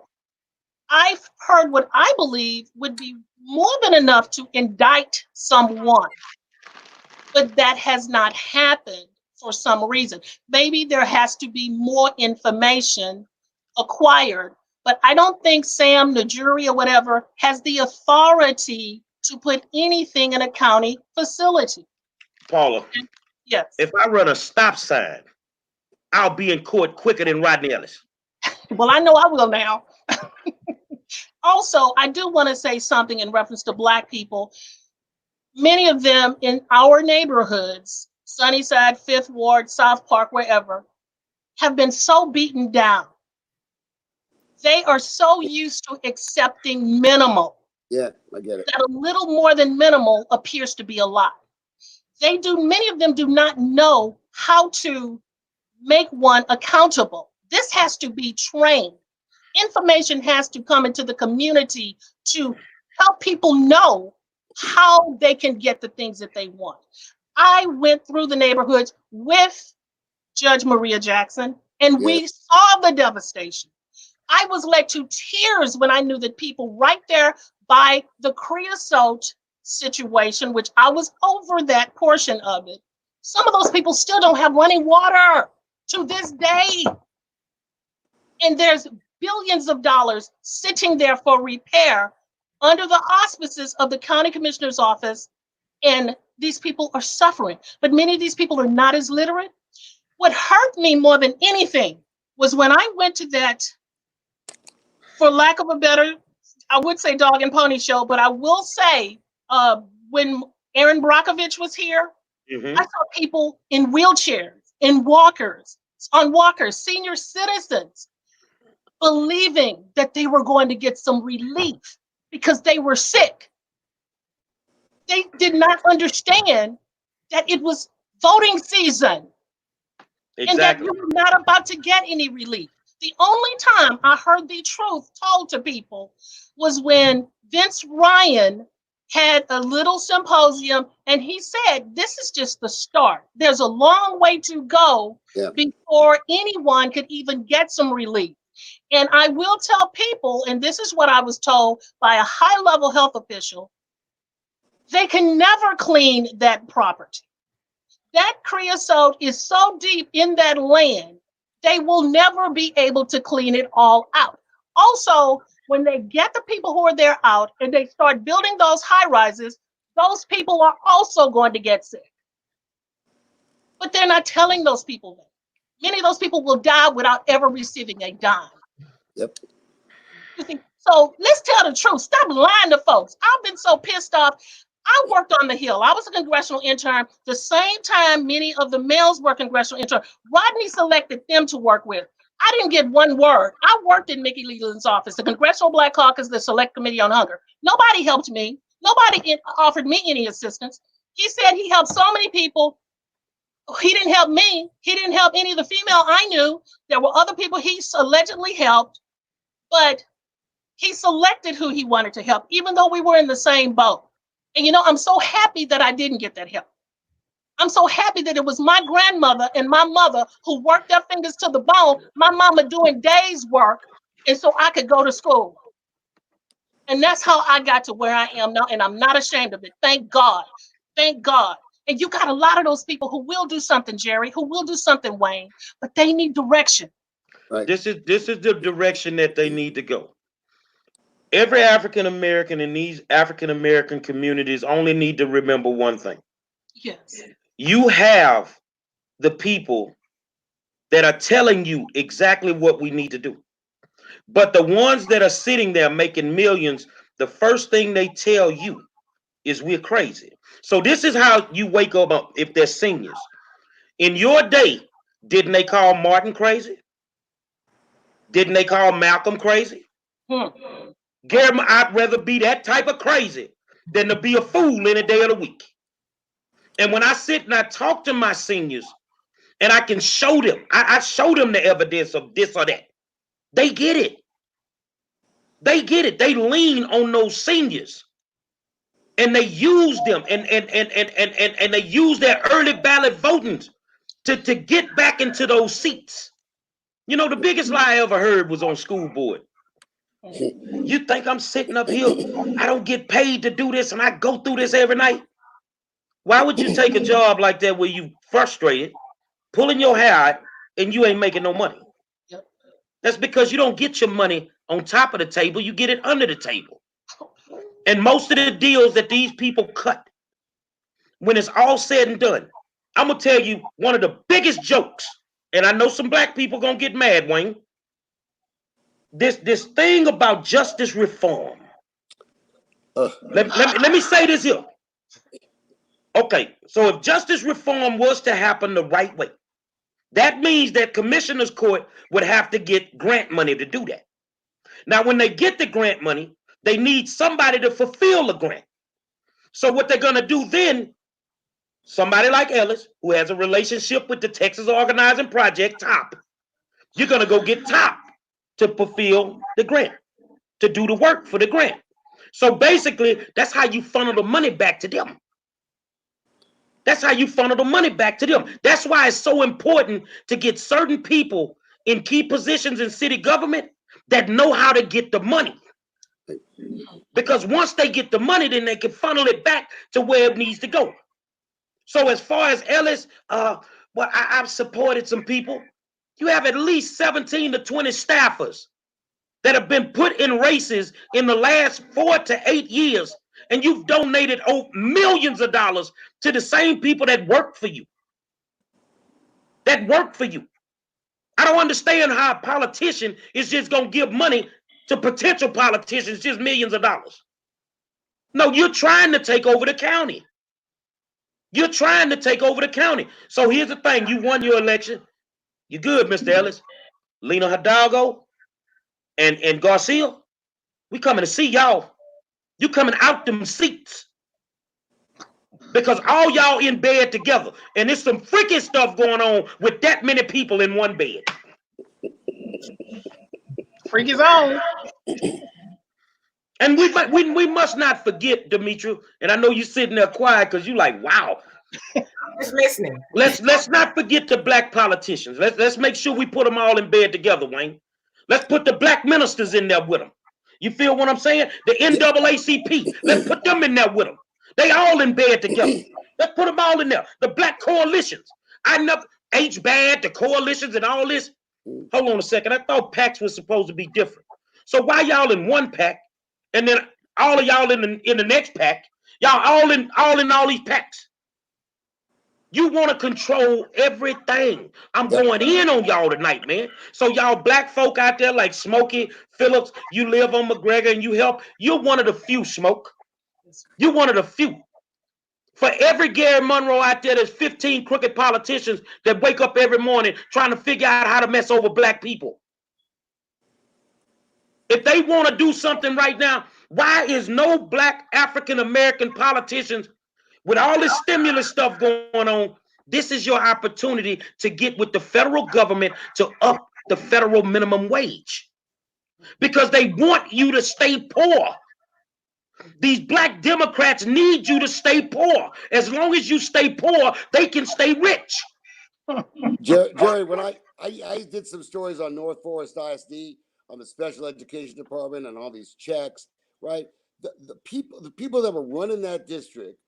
heard what I believe would be more than enough to indict someone, but that has not happened for some reason. Maybe there has to be more information acquired, but I don't think Sam, the jury, or whatever has the authority to put anything in a county facility. Paula, Yes. if I run a stop sign, I'll be in court quicker than Rodney Ellis. Well, I know I will now. Also, I do want to say something in reference to Black people. Many of them in our neighborhoods, Sunnyside, Fifth Ward, South Park, wherever, have been so beaten down. They are so used to accepting minimal. Yeah, I get it. That a little more than minimal appears to be a lot. Many of them do not know how to make one accountable. This has to be trained. Information has to come into the community to help people know how they can get the things that they want. I went through the neighborhoods with Judge Maria Jackson, and we saw the devastation. I was led to tears when I knew that people right there by the creosote situation, which I was over that portion of it, some of those people still don't have running water to this day. And there's billions of dollars sitting there for repair under the auspices of the county commissioner's office, and these people are suffering. But many of these people are not as literate. What hurt me more than anything was when I went to that, for lack of a better, I would say dog and pony show, but I will say when Aaron Brockovich was here, I saw people in wheelchairs, on walkers, senior citizens, believing that they were going to get some relief because they were sick. They did not understand that it was voting season. Exactly. And that you were not about to get any relief. The only time I heard the truth told to people was when Vince Ryan had a little symposium and he said, this is just the start. There's a long way to go before anyone could even get some relief. And I will tell people, and this is what I was told by a high-level health official, they can never clean that property. That creosote is so deep in that land, they will never be able to clean it all out. Also, when they get the people who are there out and they start building those high rises, those people are also going to get sick. But they're not telling those people that. Many of those people will die without ever receiving a dime. Yep. You see, so let's tell the truth. Stop lying to folks. I've been so pissed off. I worked on the Hill. I was a congressional intern the same time many of the males were congressional interns. Rodney selected them to work with. I didn't get one word. I worked in Mickey Leland's office, the Congressional Black Caucus, the Select Committee on Hunger. Nobody helped me. Nobody offered me any assistance. He said he helped so many people. He didn't help me. He didn't help any of the female I knew. There were other people he allegedly helped, but he selected who he wanted to help, even though we were in the same boat. And you know, I'm so happy that I didn't get that help. I'm so happy that it was my grandmother and my mother who worked their fingers to the bone, my mama doing days work, and so I could go to school. And that's how I got to where I am now, and I'm not ashamed of it. Thank God. Thank God. And you got a lot of those people who will do something, Jerry, who will do something, Wayne, but they need direction. Right. This is the direction that they need to go. Every African American in these African American communities only need to remember one thing. Yes. You have the people that are telling you exactly what we need to do. But the ones that are sitting there making millions, the first thing they tell you is we're crazy. So this is how you wake up if they're seniors. In your day, didn't they call Martin crazy? Didn't they call Malcolm crazy? Hmm. Gary, I'd rather be that type of crazy than to be a fool any day of the week. And when I sit and I talk to my seniors and I can show them, I show them the evidence of this or that. They get it. They get it. They lean on those seniors. And they use them and they use their early ballot voting to get back into those seats. You know, the biggest lie I ever heard was on school board. You think I'm sitting up here? I don't get paid to do this and I go through this every night. Why would you take a job like that where you frustrated, pulling your hair out, and you ain't making no money? Yep. That's because you don't get your money on top of the table, you get it under the table. And most of the deals that these people cut, when it's all said and done, I'm gonna tell you one of the biggest jokes, and I know some black people gonna get mad, Wayne. This thing about justice reform. Let me say this here. Okay, so if justice reform was to happen the right way, that means that commissioners court would have to get grant money to do that. Now, when they get the grant money, they need somebody to fulfill the grant. So what they're gonna do then, somebody like Ellis, who has a relationship with the Texas Organizing Project, TOP, you're gonna go get TOP to fulfill the grant, to do the work for the grant. So basically, that's how you funnel the money back to them. That's how you funnel the money back to them. That's why it's so important to get certain people in key positions in city government that know how to get the money. Because once they get the money, then they can funnel it back to where it needs to go. So as far as Ellis, I've supported some people. You have at least 17 to 20 staffers that have been put in races in the last 4 to 8 years, and you've donated millions of dollars to the same people that work for you. That work for you. I don't understand how a politician is just going to give money to potential politicians, just millions of dollars. No, you're trying to take over the county. You're trying to take over the county. So here's the thing. You won your election. You're good, Mr. Ellis. Lena Hidalgo and Garcia, we coming to see y'all. You coming out them seats. Because all y'all in bed together. And there's some freaky stuff going on with that many people in one bed. Freaky zone. And we must not forget, Demetria, and I know you're sitting there quiet because you like, wow. Just listening. Let's not forget the black politicians. Let's make sure we put them all in bed together, Wayne. Let's put the black ministers in there with them. You feel what I'm saying? The NAACP. Let's put them in there with them. They all in bed together. Let's put them all in there. The black coalitions. I never HBAD, the coalitions, and all this. Hold on a second. I thought PACs was supposed to be different. So why y'all in one pack, and then all of y'all in the next pack? Y'all all in all these packs. You want to control everything. I'm going in on y'all tonight, man. So y'all black folk out there like Smokey Phillips, you live on McGregor and you help. You're one of the few, Smoke. You're one of the few. For every Gary Monroe out there, there's 15 crooked politicians that wake up every morning trying to figure out how to mess over black people. If they want to do something right now, why is no black African-American politicians with all this stimulus stuff going on? This is your opportunity to get with the federal government to up the federal minimum wage because they want you to stay poor. These black Democrats need you to stay poor. As long as you stay poor, they can stay rich. Jerry, when I did some stories on North Forest ISD, on the special education department and all these checks, right? The people that were running that district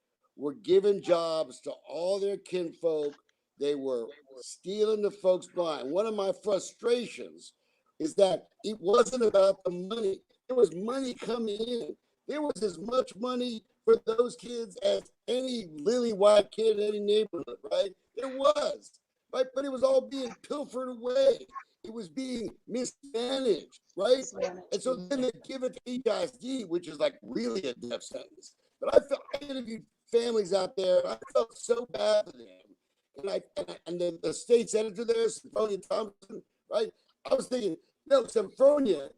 were giving jobs to all their kinfolk. They were stealing the folks blind. One of my frustrations is that it wasn't about the money. There was money coming in. There was as much money for those kids as any lily white kid in any neighborhood, right? There was, right? But it was all being pilfered away. It was being mismanaged, right? And so then they give it to EISD, which is like really a death sentence. But I interviewed families out there, and I felt so bad for them. And the state senator there, Symphonia Thompson, right? I was thinking, no, Symphonia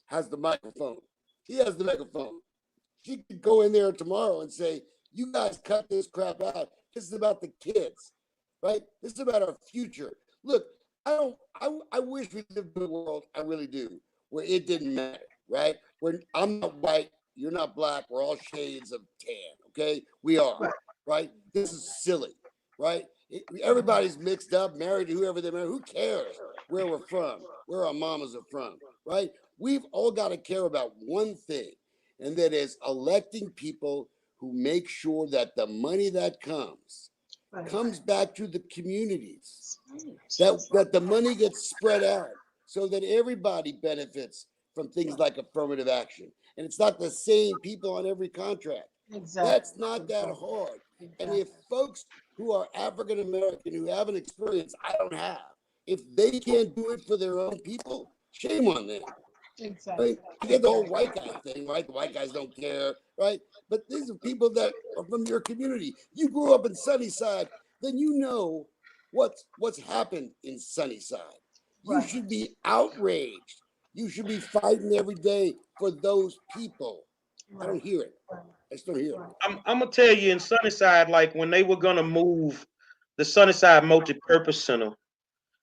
has the microphone. He has the megaphone. She could go in there tomorrow and say, you guys cut this crap out. This is about the kids, right? This is about our future. Look, I wish we lived in a world, I really do, where it didn't matter, right? Where I'm not white, you're not black, we're all shades of tan, okay? We are, right? This is silly, right? Everybody's mixed up, married to whoever they're married. Who cares where we're from, where our mamas are from, right? We've all got to care about one thing, and that is electing people who make sure that the money that comes back to the communities, that the money gets spread out so that everybody benefits from things like affirmative action. And it's not the same people on every contract. Exactly. That's not that hard. And if folks who are African American, who have an experience I don't have, if they can't do it for their own people, shame on them. Exactly. Right? I get the whole white guy thing, right? The white guys don't care, right? But these are people that are from your community. You grew up in Sunnyside, then you know what's happened in Sunnyside. You should be outraged. You should be fighting every day for those people. I don't hear it. I just don't hear it. I'm gonna tell you in Sunnyside, like when they were gonna move the Sunnyside Multi-Purpose Center,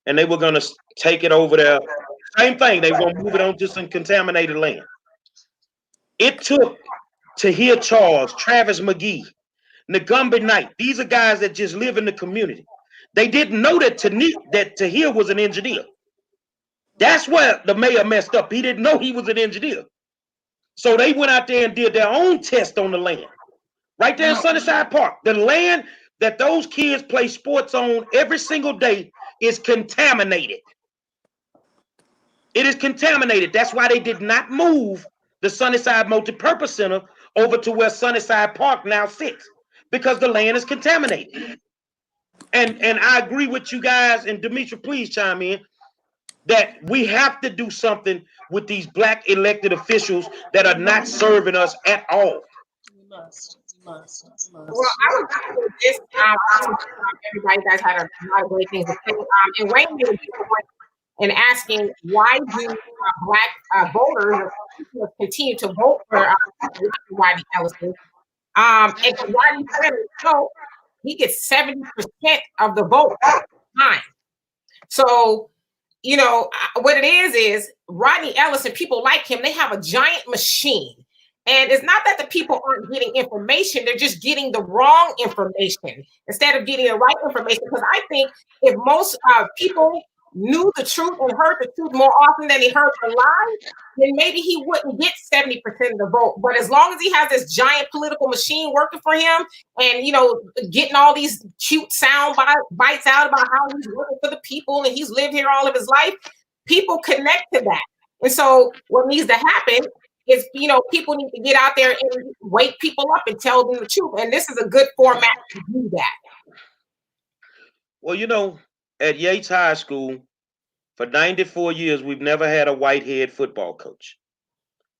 and they were gonna take it over there. Same thing. They were gonna move it on to some contaminated land. It took Tahir Charles, Travis McGee, Nagumbi Knight. These are guys that just live in the community. They didn't know that Tahir was an engineer. That's where the mayor messed up. He didn't know he was an engineer. So they went out there and did their own test on the land. Right there in Sunnyside Park. The land that those kids play sports on every single day is contaminated. It is contaminated. That's why they did not move the Sunnyside Multipurpose Center over to where Sunnyside Park now sits, because the land is contaminated. And I agree with you guys, and Demetri, please chime in, that we have to do something with these black elected officials that are not serving us at all. We must. Well, I would like to this. Everybody guys had a lot of great things to say. And Wayne made a good point in asking, why do black voters continue to vote for Rodney Ellison? And Rodney Ellison, he gets 70% of the vote time. So, you know, what it is Rodney Ellison, people like him, they have a giant machine. And it's not that the people aren't getting information, they're just getting the wrong information instead of getting the right information. Because I think if most people knew the truth and heard the truth more often than they heard the lie, then maybe he wouldn't get 70% of the vote. But as long as he has this giant political machine working for him and, you know, getting all these cute sound bites out about how he's working for the people and he's lived here all of his life, people connect to that. And so what needs to happen is, you know, people need to get out there and wake people up and tell them the truth. And this is a good format to do that. Well, you know, at Yates High School, for 94 years, we've never had a white head football coach.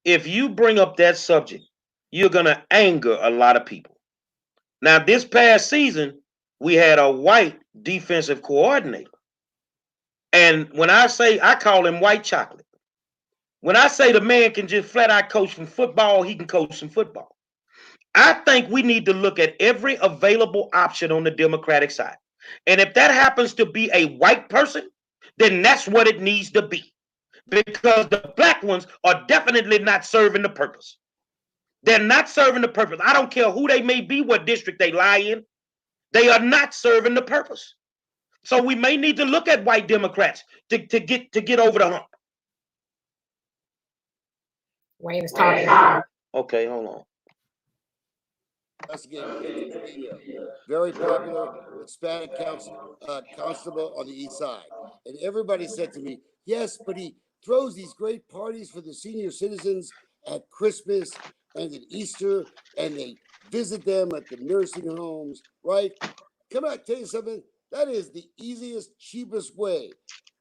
If you bring up that subject, you're going to anger a lot of people. Now, this past season, we had a white defensive coordinator. And when I say, I call him white chocolate. When I say the man can just flat out coach some football, he can coach some football. I think we need to look at every available option on the Democratic side. And if that happens to be a white person, then that's what it needs to be. Because the black ones are definitely not serving the purpose. They're not serving the purpose. I don't care who they may be, what district they lie in. They are not serving the purpose. So we may need to look at white Democrats to get over the hump. Wayne is talking. Okay, hold on. investigating Dolecifino, very popular Hispanic constable on the East Side. And everybody said to me, yes, but he throws these great parties for the senior citizens at Christmas and at Easter, and they visit them at the nursing homes, right? Come on, tell you something. That is the easiest, cheapest way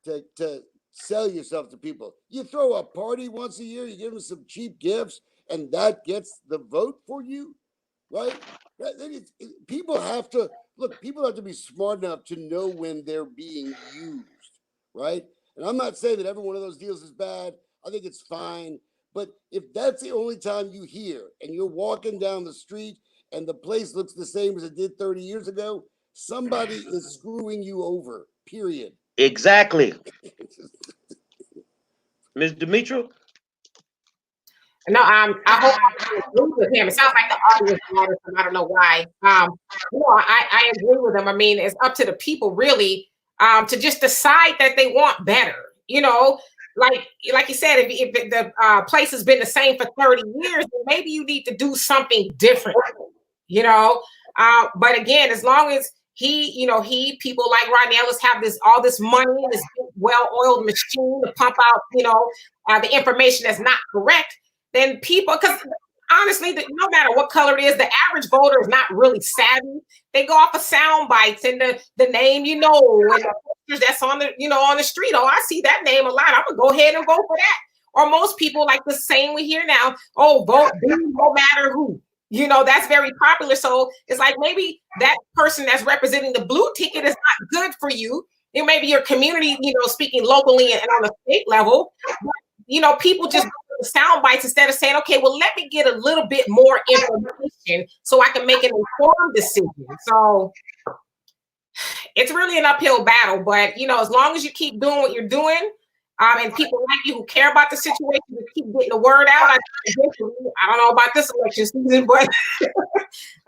to sell yourself to people. You throw a party once a year, you give them some cheap gifts, and that gets the vote for you, right? People have to look. People have to be smart enough to know when they're being used, right? And I'm not saying that every one of those deals is bad. I think it's fine. But if that's the only time you hear, and you're walking down the street and the place looks the same as it did 30 years ago, somebody is screwing you over, period. Exactly. Ms. Demetria? No, I hope I agree with him. It sounds like the audience matters, and I don't know why. I agree with him. I mean, it's up to the people really to just decide that they want better. You know, like you said, if the place has been the same for 30 years, then maybe you need to do something different. You know, but again, as long as people like Ron Ellis have all this money, this well-oiled machine to pump out, the information that's not correct, then people, because honestly, no matter what color it is, the average voter is not really savvy. They go off of sound bites and the name, and the pictures that's on the street. Oh, I see that name a lot. I'm gonna go ahead and vote for that. Or most people, like the saying we hear now, oh, vote no matter who. That's very popular. So it's like maybe that person that's representing the blue ticket is not good for you. Maybe your community, speaking locally and on a state level. But, people just go to the sound bites instead of saying, okay, well, let me get a little bit more information so I can make an informed decision. So it's really an uphill battle. But, as long as you keep doing what you're doing, and people like you who care about the situation to keep getting the word out. I don't know about this election season, but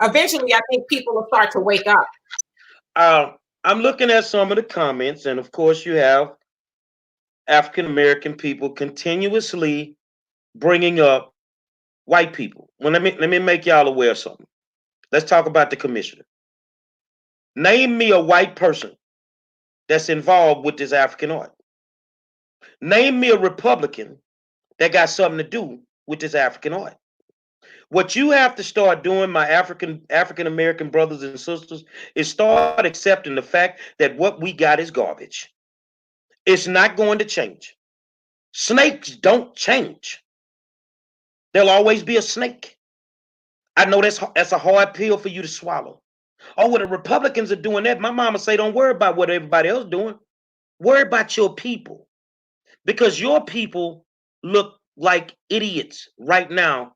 eventually I think people will start to wake up. I'm looking at some of the comments, and of course you have African American people continuously bringing up white people. Well, let me make y'all aware of something. Let's talk about the commissioner. Name me a white person that's involved with this African art. Name me a Republican that got something to do with this African art. What you have to start doing, my African American brothers and sisters, is start accepting the fact that what we got is garbage. It's not going to change. Snakes don't change. There'll always be a snake. I know that's a hard pill for you to swallow. Oh, well, the Republicans are doing that. My mama say, don't worry about what everybody else doing. Worry about your people. Because your people look like idiots right now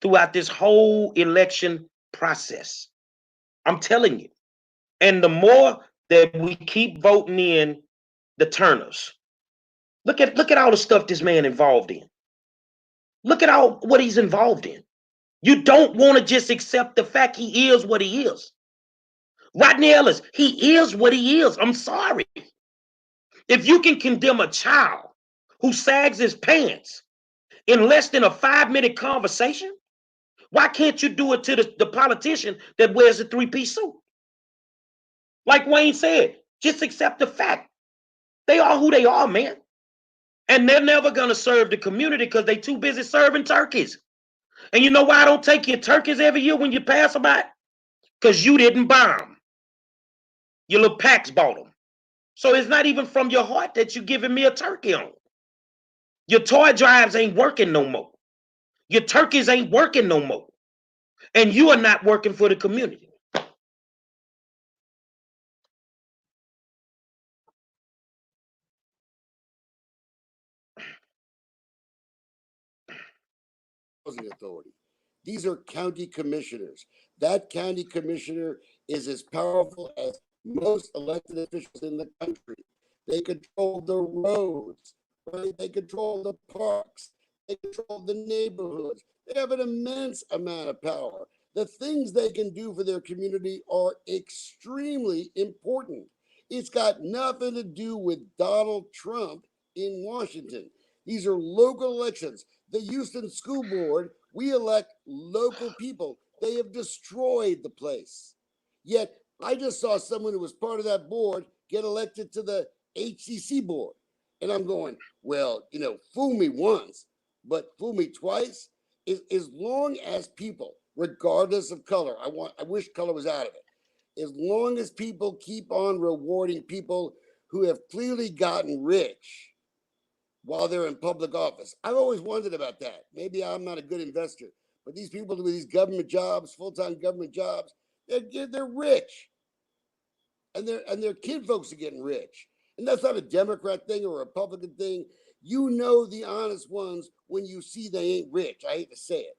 throughout this whole election process. I'm telling you. And the more that we keep voting in the Turners, look at all the stuff this man involved in. Look at all what he's involved in. You don't want to just accept the fact he is what he is. Rodney Ellis, he is what he is. I'm sorry. If you can condemn a child who sags his pants in less than a 5-minute conversation, why can't you do it to the politician that wears a 3-piece suit? Like Wayne said, just accept the fact. They are who they are, man. And they're never going to serve the community because they're too busy serving turkeys. And you know why I don't take your turkeys every year when you pass them by? Because you didn't buy them. Your little packs bought them. So it's not even from your heart that you're giving me a turkey on. Your toy drives ain't working no more. Your turkeys ain't working no more. And you are not working for the community. Authority. These are county commissioners. That county commissioner is as powerful as most elected officials in the country. They control the roads, right? They control the parks. They control the neighborhoods. They have an immense amount of power. The things they can do for their community are extremely important. It's got nothing to do with Donald Trump in Washington. These are local elections. The Houston School Board, we elect local people. They have destroyed the place. Yet I just saw someone who was part of that board get elected to the HCC board. And I'm going, well, fool me once, but fool me twice. As long as people, regardless of color, I wish color was out of it. As long as people keep on rewarding people who have clearly gotten rich while they're in public office. I've always wondered about that. Maybe I'm not a good investor, but these people with these government jobs, full-time government jobs, they're rich. And their kid folks are getting rich. And that's not a Democrat thing or a Republican thing. You know the honest ones when you see they ain't rich. I hate to say it.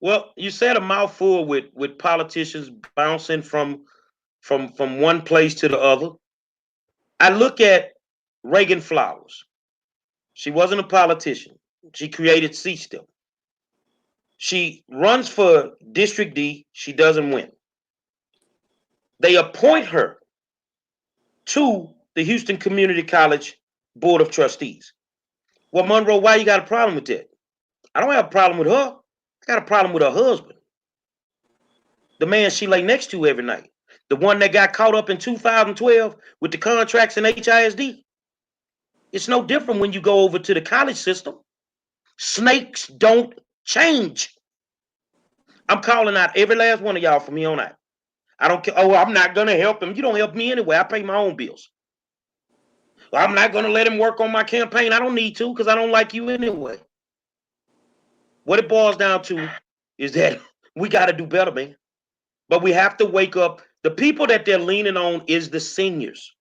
Well, you said a mouthful with politicians bouncing from one place to the other. I look at Reagan Flowers. She wasn't a politician. She created C-STEM. She runs for District D. She doesn't win. They appoint her to the Houston Community College Board of Trustees. Well, Monroe, why you got a problem with that? I don't have a problem with her. I got a problem with her husband. The man she lay next to every night. The one that got caught up in 2012 with the contracts and HISD. It's no different when you go over to the college system. Snakes don't change. I'm calling out every last one of y'all from here on out. I don't care. Oh, I'm not going to help him. You don't help me anyway. I pay my own bills. I'm not going to let him work on my campaign. I don't need to because I don't like you anyway. What it boils down to is that we got to do better, man. But we have to wake up. The people that they're leaning on is the seniors.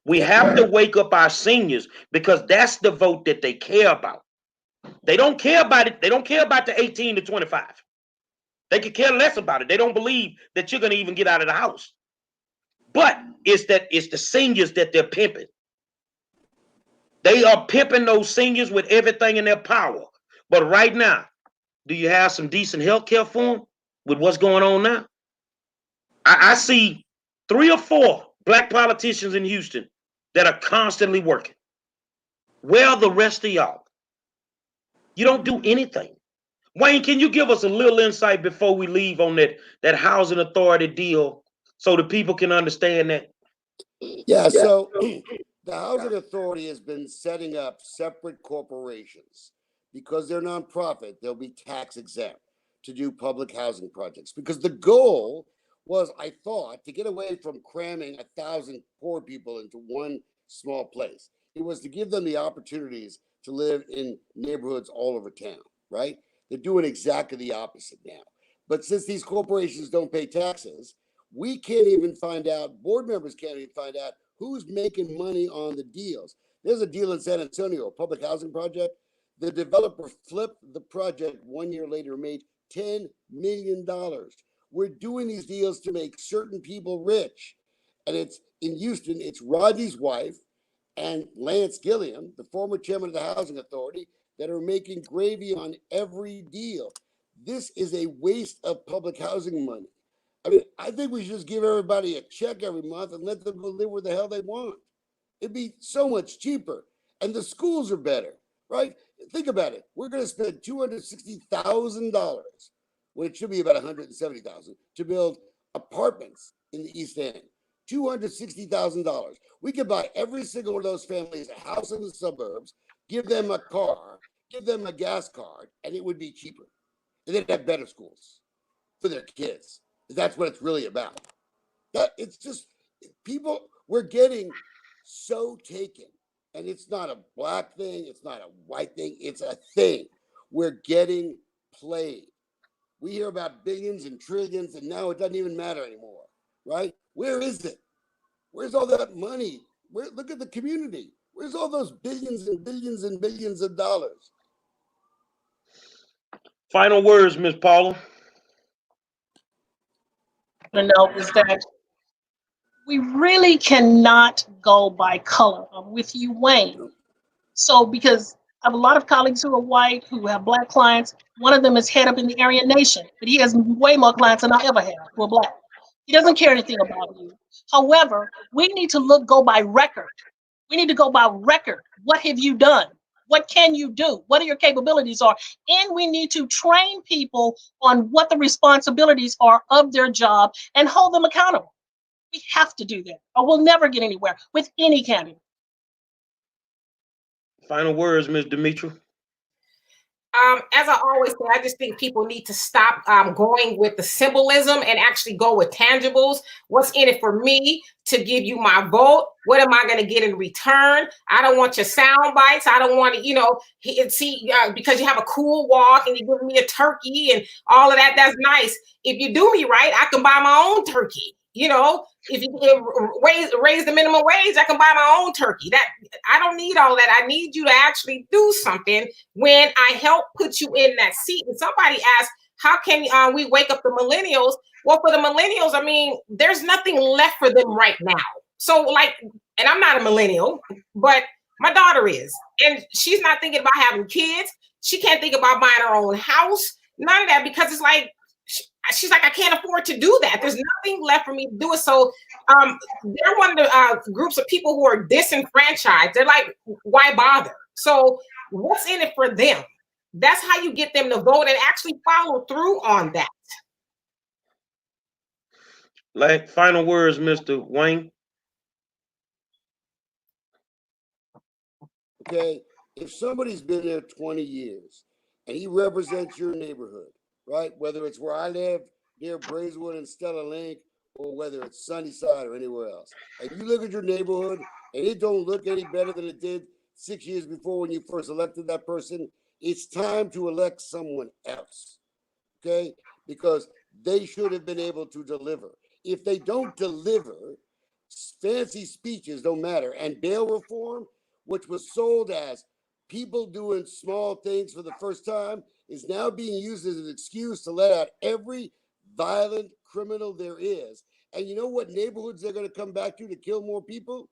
We have to wake up our seniors because that's the vote that they care about. They don't care about it. They don't care about the 18 to 25. They could care less about it. They don't believe that you're going to even get out of the house. But it's the seniors that they're pimping. They are pimping those seniors with everything in their power. But right now, do you have some decent health care for them with what's going on now? I see 3 or 4 black politicians in Houston that are constantly working. Where are the rest of y'all? You don't do anything. Wayne, can you give us a little insight before we leave on that housing authority deal so the people can understand that? Yeah, so the housing authority has been setting up separate corporations because they're nonprofit. They'll be tax exempt to do public housing projects because the goal was, I thought, to get away from cramming 1,000 poor people into one small place. It was to give them the opportunities to live in neighborhoods all over town, right? They're doing exactly the opposite now. But since these corporations don't pay taxes, we can't even find out, board members can't even find out who's making money on the deals. There's a deal in San Antonio, a public housing project. The developer flipped the project 1 year later, made $10 million. We're doing these deals to make certain people rich. And it's in Houston, it's Rodney's wife and Lance Gilliam, the former chairman of the Housing Authority, that are making gravy on every deal. This is a waste of public housing money. I mean, I think we should just give everybody a check every month and let them go live where the hell they want. It'd be so much cheaper. And the schools are better, right? Think about it. We're going to spend $260,000 when it should be about $170,000 to build apartments in the East End. $260,000. We could buy every single one of those families a house in the suburbs, give them a car, give them a gas card, and it would be cheaper. And they'd have better schools for their kids. That's what it's really about. It's just people, we're getting so taken. And it's not a black thing, it's not a white thing, it's a thing. We're getting played. We hear about billions and trillions, and now it doesn't even matter anymore, right? Where is it? Where's all that money? Look at the community. Where's all those billions and billions and billions of dollars? Final words, Ms. Paula. Is that we really cannot go by color. I'm with you, Wayne. So, because I have a lot of colleagues who are white, who have black clients. One of them is head up in the Aryan Nation, but he has way more clients than I ever had who are black. He doesn't care anything about you. However, we need to go by record. We need to go by record. What have you done? What can you do? What are your capabilities are? And we need to train people on what the responsibilities are of their job and hold them accountable. We have to do that, or we'll never get anywhere with any candidate. Final words, Ms. Demetra. As I always say, I just think people need to stop going with the symbolism and actually go with tangibles. What's in it for me to give you my vote? What am I going to get in return? I don't want your sound bites. I don't want to, see, because you have a cool walk and you're giving me a turkey and all of that. That's nice. If you do me right, I can buy my own turkey. If you raise the minimum wage, I can buy my own turkey. That I don't need all that. I need you to actually do something when I help put you in that seat. And somebody asked, how can we wake up the millennials? Well, for the millennials, I mean, there's nothing left for them right now. So and I'm not a millennial, but my daughter is, and she's not thinking about having kids. She can't think about buying her own house. None of that, because it's like, she's like, I can't afford to do that. There's nothing left for me to do it. So they're one of the groups of people who are disenfranchised. They're like, why bother? So what's in it for them? That's how you get them to vote and actually follow through on that. Final words, Mr. Wayne. Okay, if somebody's been there 20 years and he represents your neighborhood, right? Whether it's where I live near Braeswood and Stella Link, or whether it's Sunnyside or anywhere else, and you look at your neighborhood and it don't look any better than it did 6 years before when you first elected that person, it's time to elect someone else, okay? Because they should have been able to deliver. If they don't deliver, fancy speeches don't matter. And bail reform, which was sold as people doing small things for the first time, is now being used as an excuse to let out every violent criminal there is. And you know what neighborhoods they're going to come back to kill more people?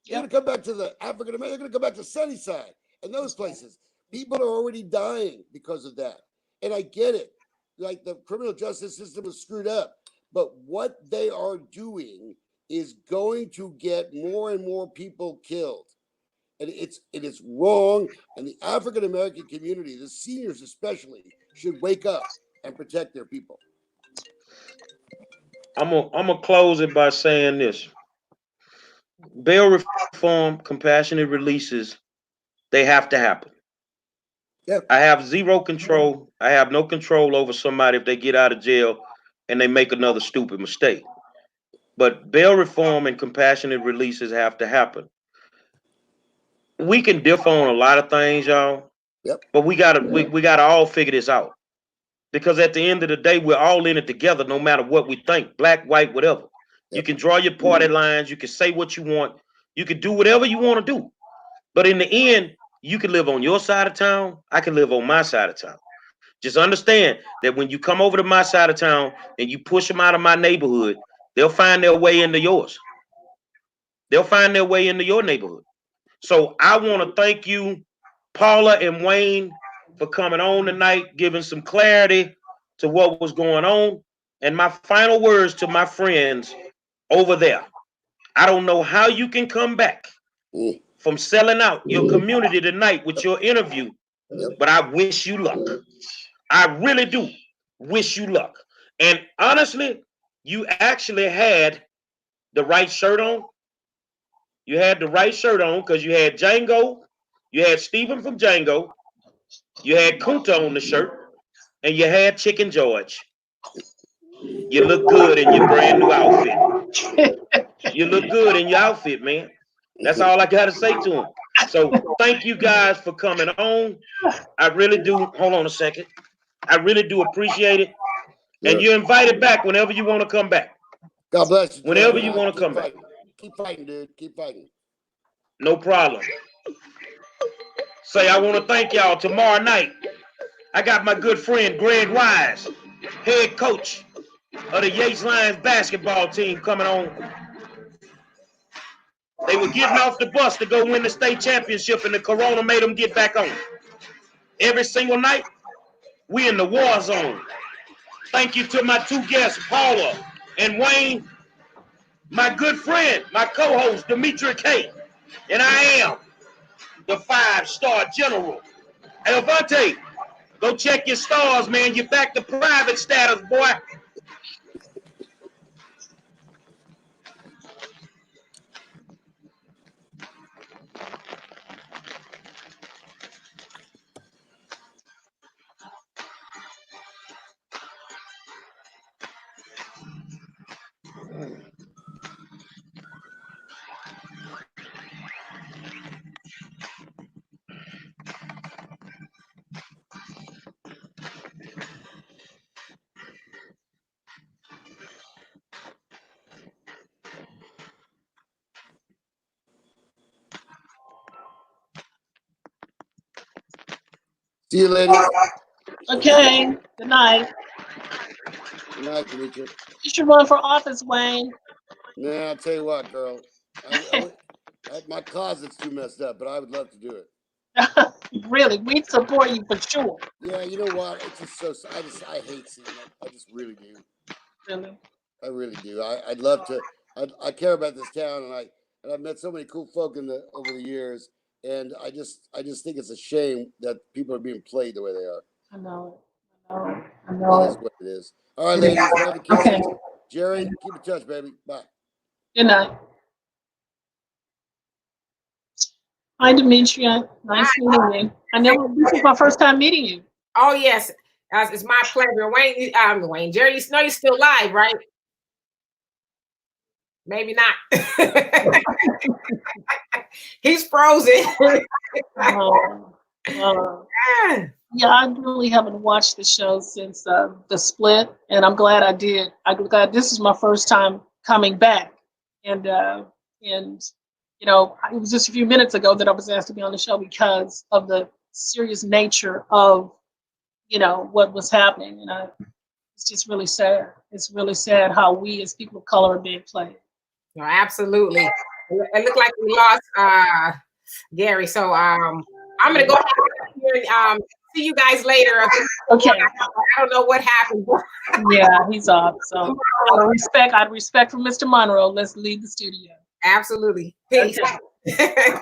They're going to come back to the African American. They're going to come back to Sunnyside and those places. People are already dying because of that. And I get it. Like, the criminal justice system is screwed up. But what they are doing is going to get more and more people killed. And it is wrong. And the African American community, the seniors especially, should wake up and protect their people. I'm gonna close it by saying this: bail reform, compassionate releases, they have to happen. Yep. I have zero control. I have no control over somebody if they get out of jail and they make another stupid mistake. But bail reform and compassionate releases have to happen. We can differ on a lot of things, y'all. Yep. But we gotta all figure this out. Because at the end of the day, we're all in it together, no matter what we think, black, white, whatever. Yep. You can draw your party lines, you can say what you want, you can do whatever you want to do. But in the end, you can live on your side of town, I can live on my side of town. Just understand that when you come over to my side of town and you push them out of my neighborhood, they'll find their way into yours. They'll find their way into your neighborhood. So I want to thank you, Paula and Wayne, for coming on tonight, giving some clarity to what was going on. And my final words to my friends over there: I don't know how you can come back from selling out your community tonight with your interview, but I wish you luck. I really do wish you luck. And honestly, you actually had the right shirt on. You had the right shirt on because you had Django, you had Stephen from Django, you had Kunta on the shirt, and you had Chicken George. You look good in your brand new outfit. You look good in your outfit, man. That's all I got to say to him. So thank you guys for coming on. I really do. Hold on a second. I really do appreciate it. And you're invited back whenever you want to come back. God bless you. Whenever you want to come back. Keep fighting, dude. Keep fighting. No problem. Say, I want to thank y'all. Tomorrow night, I got my good friend Greg Wise, head coach of the Yates Lions basketball team, coming on. They were getting off the bus to go win the state championship, and the corona made them get back on. Every single night, we in the war zone. Thank you to my two guests, Paula and Wayne, my good friend, my co-host, Demetra K. And I am the 5-star general. Hey, Avante, go check your stars, man. You're back to private status, boy. See you, ladies. Okay, good night. Good night, Demetria. You should run for office, Wayne. Nah, I'll tell you what, girl. My closet's too messed up, but I would love to do it. Really, we'd support you for sure. Yeah, you know what? It's just so. I hate seeing it. I just really do. Really. I really do. I'd love to. I care about this town, and I've met so many cool folk over the years, and I just think it's a shame that people are being played the way they are. I know it. I know It is what it is. All right, ladies, love and kisses. Okay. Jerry, keep in touch, baby. Bye. Good night. Hi, Demetria. Nice meeting you. This is my first time meeting you. Oh, yes. It's my pleasure. Wayne, Jerry, you know you're still live, right? Maybe not. He's frozen. Yeah, I really haven't watched the show since the split, and I'm glad I did. I'm glad this is my first time coming back, and you know, it was just a few minutes ago that I was asked to be on the show because of the serious nature of, you know, what was happening, and it's just really sad. It's really sad how we as people of color are being played. No, absolutely. It looked like we lost Gary, so I'm gonna go ahead and see you guys later. Okay. I don't know what happened. Yeah, he's off. So out of respect for Mr. Monroe, let's leave the studio. Absolutely. Peace. Okay.